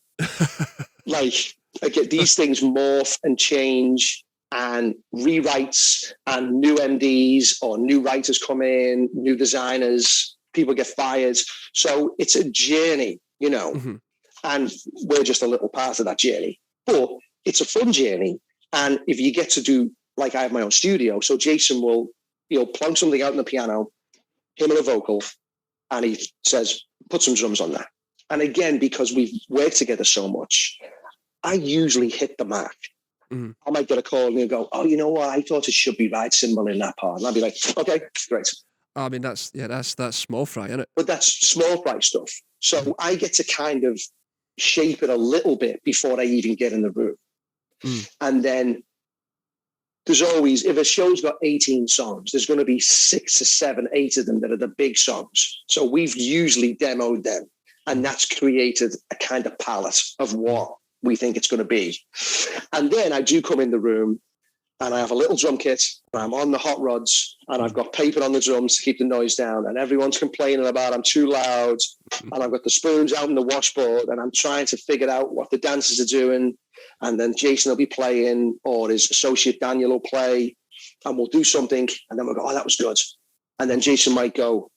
Like, again, these things morph and change, and rewrites, and new MDs or new writers come in, new designers, people get fired. So it's a journey, and we're just a little part of that journey. But it's a fun journey. And if you get to do, like, I have my own studio, so Jason will, plonk something out on the piano, him and a vocal, and he says, put some drums on that. And again, because we've worked together so much, I usually hit the mark. I might get a call and he'll go, oh, you know what? I thought it should be right cymbal in that part. And I'll be like, okay, great. I mean, that's small fry, isn't it? But that's small fry stuff. So I get to kind of shape it a little bit before I even get in the room. And then there's always, if a show's got 18 songs, there's going to be 6 to 7, 8 of them that are the big songs. So we've usually demoed them, and that's created a kind of palette of what we think it's going to be. And then I do come in the room and I have a little drum kit, and I'm on the hot rods, and I've got paper on the drums to keep the noise down, and everyone's complaining about I'm too loud, and I've got the spoons out on the washboard, and I'm trying to figure out what the dancers are doing, and then Jason will be playing, or his associate Daniel will play, and we'll do something, and then we'll go, oh, that was good. And then Jason might go,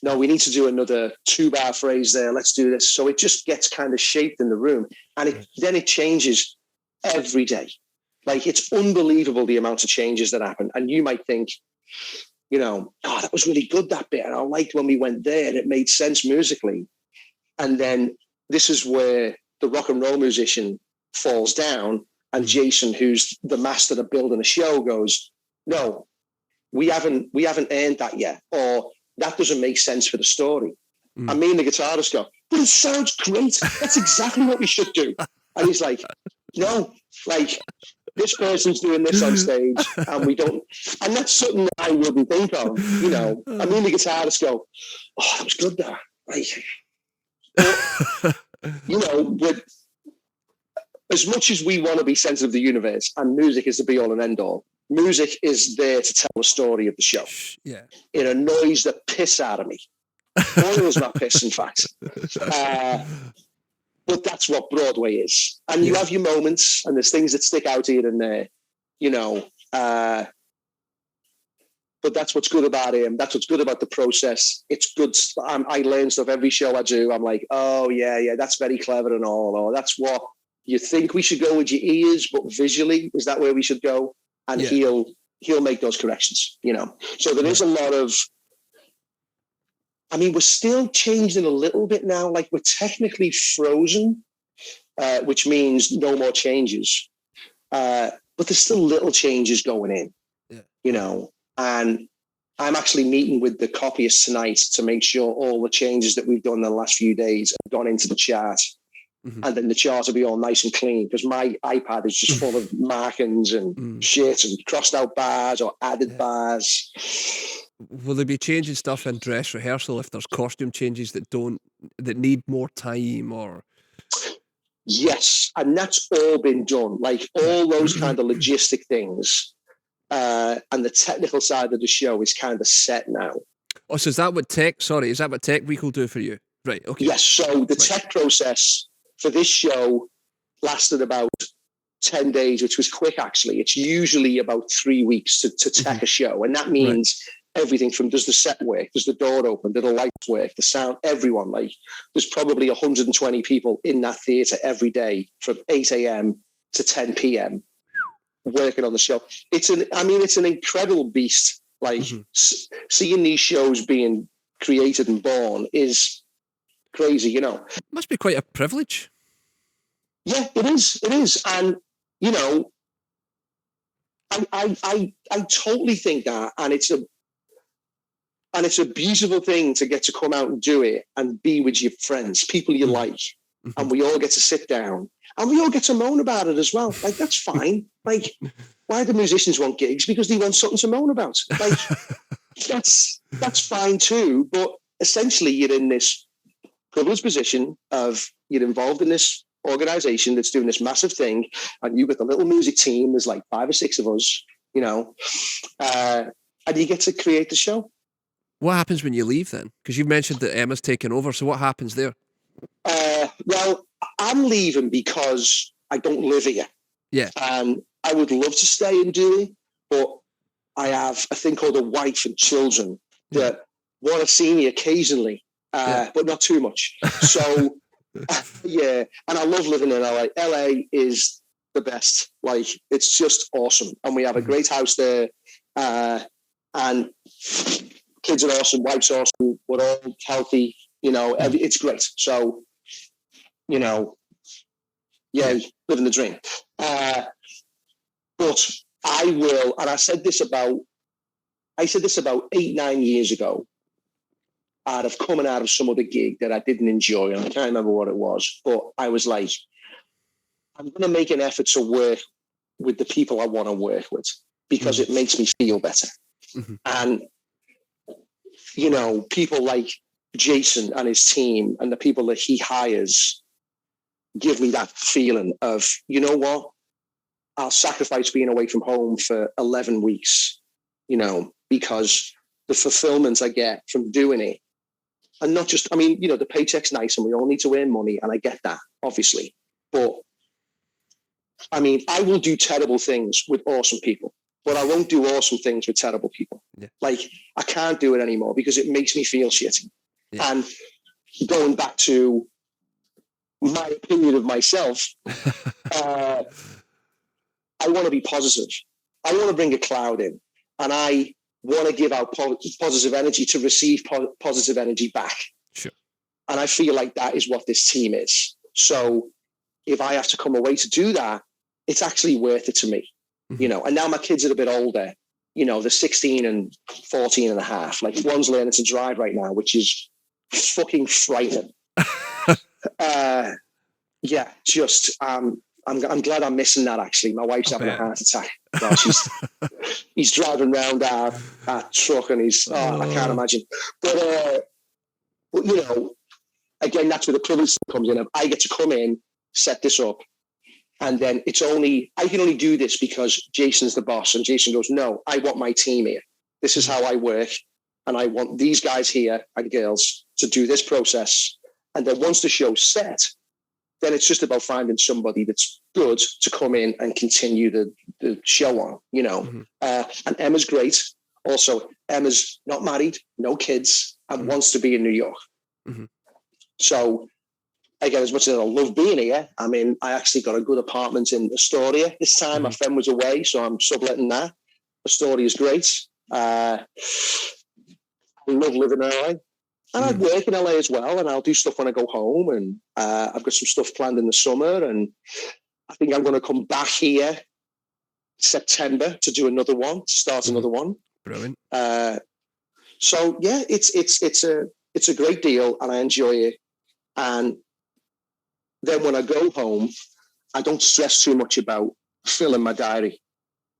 no, we need to do another 2-bar phrase there. Let's do this. So it just gets kind of shaped in the room. And then it changes every day. Like, it's unbelievable the amount of changes that happen. And you might think, you know, oh, that was really good, that bit. And I liked when we went there and it made sense musically. And then this is where the rock and roll musician falls down, and Jason, who's the master of building a show, goes, no, we haven't earned that yet. Or that doesn't make sense for the story. And me and the guitarist go, but it sounds great. That's exactly what we should do. And he's like, no, like, this person's doing this on stage and we don't. And that's something that I wouldn't think of, you know. I mean, the guitarist go, oh, that was good there. Like, but, you know, but as much as we want to be center of the universe and music is the be all and end all, music is there to tell the story of the show. Yeah. It annoys the piss out of me. Boils my piss, in fact. But that's what Broadway is. And you have your moments, and there's things that stick out here and there, you know. But that's what's good about him. That's what's good about the process. It's good. I learn stuff every show I do. I'm like, oh, yeah, that's very clever and all. Or that's what you think we should go with your ears, but visually, is that where we should go? And he'll make those corrections, you know. So there is a lot of, I mean, we're still changing a little bit now. Like, we're technically frozen, which means no more changes. But there's still little changes going in, you know. And I'm actually meeting with the copyists tonight to make sure all the changes that we've done in the last few days have gone into the chart. And then the chart will be all nice and clean, because my iPad is just full of markings and shit and crossed out bars or added bars. Will they be changing stuff in dress rehearsal if there's costume changes that need more time? Or yes, and that's all been done. Like, all those kind of logistic things, and the technical side of the show is kind of set now. Oh, so is that what Tech Week will do for you? Right. Okay. Yes. So the tech process for this show lasted about 10 days, which was quick, actually. It's usually about 3 weeks to tech a show. And that means everything from, does the set work? Does the door open? Do the lights work? The sound? Everyone. Like, there's probably 120 people in that theatre every day from 8 a.m. to 10 p.m. working on the show. It's an incredible beast. Like, seeing these shows being created and born is crazy, you know. It must be quite a privilege. Yeah, it is. And, you know, I totally think that, and it's a beautiful thing to get to come out and do it and be with your friends, people you like, and we all get to sit down and we all get to moan about it as well. Like, that's fine. Like, why do musicians want gigs? Because they want something to moan about. Like, that's fine too. But essentially, you're in this privileged position of, you're involved in this organization that's doing this massive thing, and you've got the little music team. There's like 5 or 6 of us, you know, and you get to create the show. What happens when you leave then? Because you mentioned that Emma's taken over. So what happens there? Well, I'm leaving because I don't live here. Yeah. And I would love to stay and do it, but I have a thing called a wife and children that want to see me occasionally, but not too much. So, yeah. And I love living in LA. LA is the best. Like, it's just awesome. And we have a great house there. And kids are awesome. Wife's awesome. We're all healthy. You know, it's great. So, you know, living the dream. But I will, and I said this about 8-9 years ago, out of coming out of some other gig that I didn't enjoy, and I can't remember what it was, but I was like, I'm going to make an effort to work with the people I want to work with, because it makes me feel better. And, you know, people like Jason and his team and the people that he hires give me that feeling of, you know what, I'll sacrifice being away from home for 11 weeks, you know, because the fulfillment I get from doing it, and not just, I mean, you know, the paycheck's nice and we all need to earn money, and I get that, obviously. But, I mean, I will do terrible things with awesome people. but I won't do awesome things with terrible people. Yeah. Like, I can't do it anymore because it makes me feel shitty. Yeah. And going back to my opinion of myself, I want to be positive. I want to bring a cloud in, and I want to give out positive energy to receive positive energy back. Sure. And I feel like that is what this team is. So if I have to come away to do that, it's actually worth it to me, you know. And now my kids are a bit older, you know, they're 16 and 14 and a half. Like, one's learning to drive right now, which is fucking frightening. Yeah, just I'm glad I'm missing that. Actually, my wife's having a heart attack. Well, he's driving around our truck, and I can't imagine. But you know, again, that's where the privilege comes in. I get to come in, set this up, and then I can only do this because Jason's the boss, and Jason goes, no, I want my team here. This is how I work, and I want these guys here and girls to do this process. And then once the show's set, then it's just about finding somebody that's good to come in and continue the show on, you know. And Emma's great. Also, Emma's not married, no kids, and wants to be in New York. So, again, as much as I love being here, I mean, I actually got a good apartment in Astoria this time. My friend was away, so I'm subletting that. Astoria is great. I love living in LA. And I work in LA as well, and I'll do stuff when I go home. And I've got some stuff planned in the summer, and I think I'm going to come back here September to do another one, start another one. Brilliant. So yeah, it's a great deal, and I enjoy it. And then when I go home, I don't stress too much about filling my diary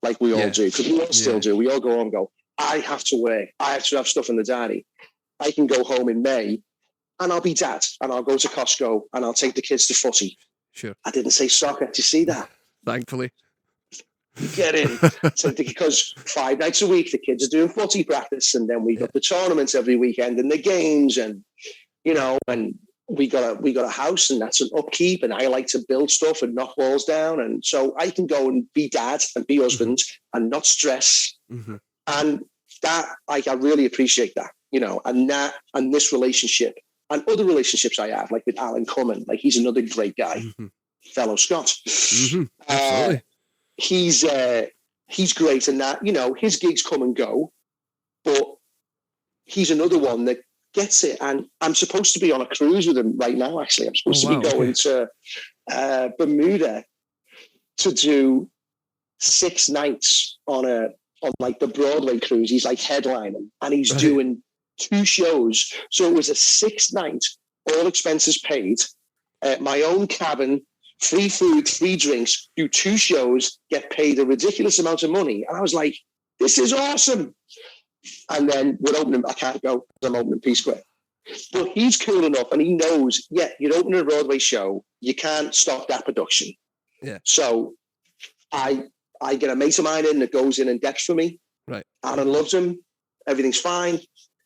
like we all do, because we all still do. We all go home and go, I have to work. I have to have stuff in the diary. I can go home in May and I'll be dad, and I'll go to Costco and I'll take the kids to footy. Sure. I didn't say soccer. Do you see that? Thankfully. Get in. So, because 5 nights a week, the kids are doing footy practice, and then we got the tournaments every weekend and the games, and, you know, and we got a house, and that's an upkeep, and I like to build stuff and knock walls down. And so I can go and be dad and be husband and not stress. And that, like, I really appreciate that. You know, and this relationship and other relationships I have, like with Alan Cumming, like, he's another great guy, fellow Scot. Absolutely. He's great in that, you know, his gigs come and go, but he's another one that gets it. And I'm supposed to be on a cruise with him right now, actually. I'm supposed to be going to Bermuda to do 6 nights on like the Broadway cruise. He's like headlining, and he's doing 2 shows. So it was a 6-night, all expenses paid, my own cabin, free food, free drinks, do 2 shows, get paid a ridiculous amount of money. And I was like, this is awesome. And then we're opening, I can't go because I'm opening P Square. But he's cool enough, and he knows, you're opening a Broadway show, you can't stop that production. Yeah. So I get a mate of mine in that goes in and decks for me. Right. Alan loves him. Everything's fine.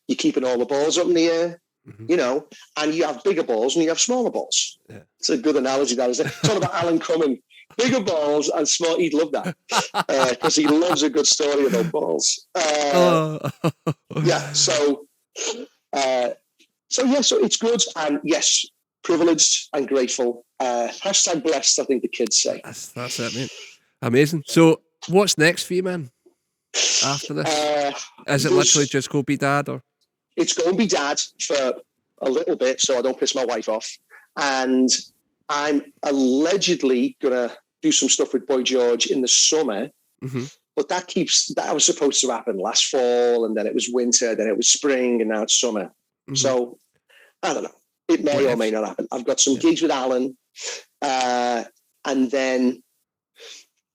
You're keeping all the balls up in the air, you know, and you have bigger balls and you have smaller balls. Yeah. It's a good analogy, that, isn't it? It's all about Alan Cumming. Bigger balls and small. He'd love that because he loves a good story about balls. Yeah. So it's good. And yes, privileged and grateful. Hashtag blessed, I think the kids say. That's it, mate. Amazing. So what's next for you, man? After this? Is it literally just go be dad, or? It's going to be dad for a little bit, so I don't piss my wife off. And I'm allegedly going to do some stuff with Boy George in the summer, but that was supposed to happen last fall, and then it was winter, then it was spring, and now it's summer. So I don't know. It may or may not happen. I've got some gigs with Alan, and then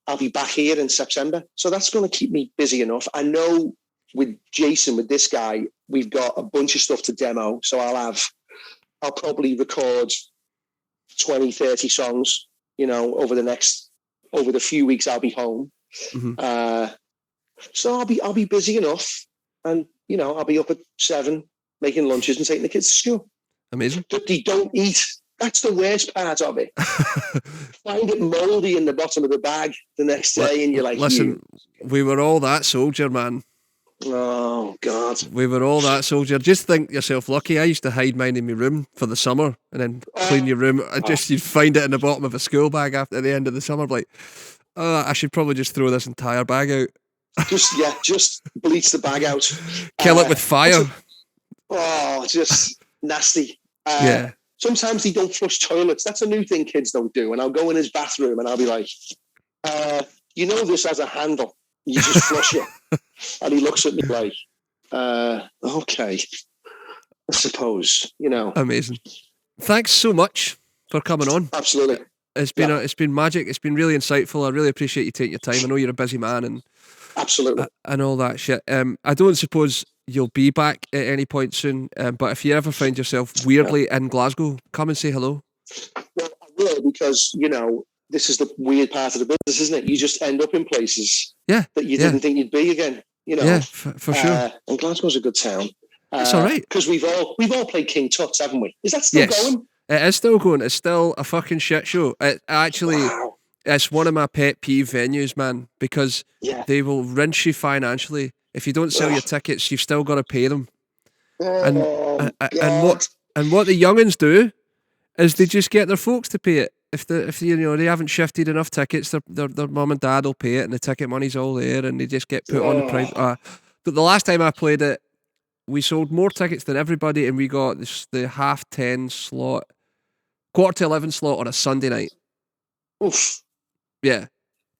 I'll be back here in September. So that's going to keep me busy enough. I know with Jason, with this guy, we've got a bunch of stuff to demo. So I'll probably record 20, 30 songs, you know, over the few weeks I'll be home. So I'll be busy enough, and, you know, I'll be up at 7 making lunches and taking the kids to school. Amazing. But they don't eat. That's the worst part of it. Find it moldy in the bottom of the bag the next day, and you're like, listen, We were all that soldier, man. Oh, God. We were all that soldier. Just think yourself lucky. I used to hide mine in my room for the summer and then clean your room. You'd find it in the bottom of a school bag at the end of the summer. Like, I should probably just throw this entire bag out. Just bleach the bag out. Kill it with fire. Just nasty. Yeah. Sometimes they don't flush toilets. That's a new thing kids don't do. And I'll go in his bathroom and I'll be like, this has a handle. You just flush it. And he looks at me like, okay, I suppose, Amazing. Thanks so much for coming on. Absolutely. It's been magic. It's been really insightful. I really appreciate you taking your time. I know you're a busy man and absolutely and all that shit. I don't suppose you'll be back at any point soon, but if you ever find yourself weirdly in Glasgow, come and say hello. Well, I will, because this is the weird part of the business, isn't it? You just end up in places that you didn't think you'd be again. Yeah, for sure. And Glasgow's a good town. It's all right, because we've all played King Tut's, haven't we? Is that still going? It is still going. It's still a fucking shit show. It actually, it's one of my pet peeve venues, man, because they will rinse you financially. If you don't sell your tickets, you've still got to pay them. And what the youngins do is they just get their folks to pay it. If they haven't shifted enough tickets, their mum and dad will pay it, and the ticket money's all there, and they just get put on the price. But the last time I played it, we sold more tickets than everybody, and we got the 10:30 slot, 11:15 slot on a Sunday night. Oof. Yeah,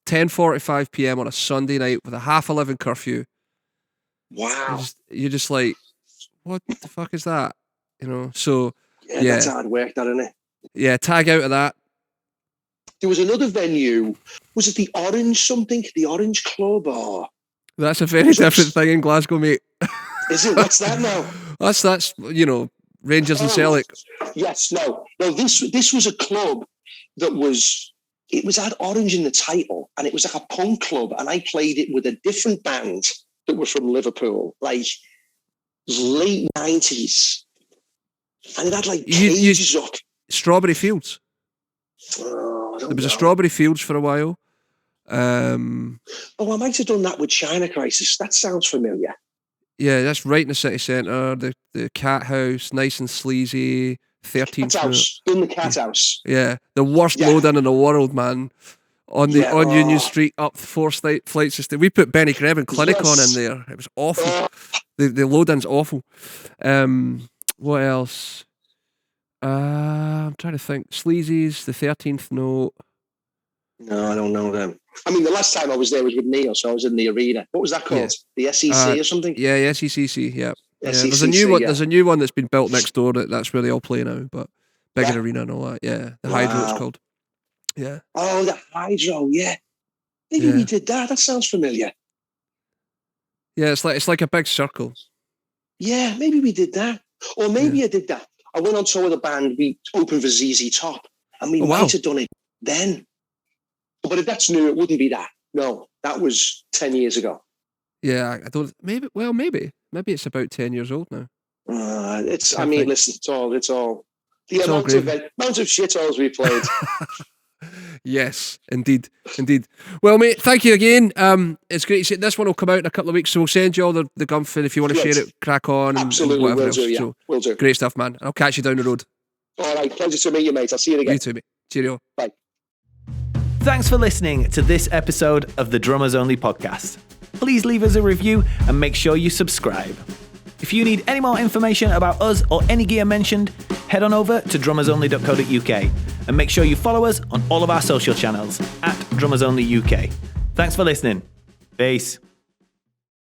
10:45 p.m. on a Sunday night with a 11:30 curfew. Wow. You're just like, what the fuck is that? So that's hard work, that, isn't it? Yeah, tag out of that. There was another venue. Was it the Orange something? The Orange Club? Or that's a very different thing in Glasgow, mate. Is it? What's that now? That's Rangers and Celtic. Yes, no. This was a club that it was had Orange in the title, and it was like a punk club, and I played it with a different band that were from Liverpool, like late 90s. And it had like cages up. Strawberry Fields. There was a Strawberry Fields for a while. I might have done that with China Crisis. That sounds familiar. Yeah, that's right in the city centre. The Cat House, nice and sleazy. 13th House. In the Cat House. Yeah, the worst load-in in the world, man. On Union Street, up 4 flights of stairs. We put Benny Greb Clinic on in there. It was awful. The load-in's awful. What else? I'm trying to think. Sleazy's, the 13th Note. No, I don't know them. I mean, the last time I was there was with Neil, so I was in the arena. What was that called? The SEC or something? Yeah, SECC, yeah. SECC, there's a new one. There's a new one that's been built next door. That's where they all play now, but bigger arena and all that. Yeah, the Hydro it's called. Yeah. Oh, the Hydro. Yeah. Maybe we did that. That sounds familiar. Yeah, it's like a big circle. Yeah, maybe we did that, or maybe I did that. I went on tour with a band. We opened for ZZ Top, and we might have done it then. But if that's new, it wouldn't be that. No, that was 10 years ago. Yeah, I don't. Maybe it's about 10 years old now. Listen, it's all the amount of shitholes we played. Yes, indeed. Well, mate, thank you again. It's great to see. This one will come out in a couple of weeks, so we'll send you all the gumph, and if you want to share it, crack on. Absolutely, and whatever will else. do. Yeah, so, will do. Great stuff, man. I'll catch you down the road. All right, pleasure to meet you, mate. I'll see you again. You too, mate. Cheerio. Bye. Thanks for listening to this episode of the Drummers Only podcast. Please leave us a review and make sure you subscribe. If you need any more information about us or any gear mentioned, head on over to drummersonly.co.uk and make sure you follow us on all of our social channels at drummersonlyuk. Thanks for listening. Peace.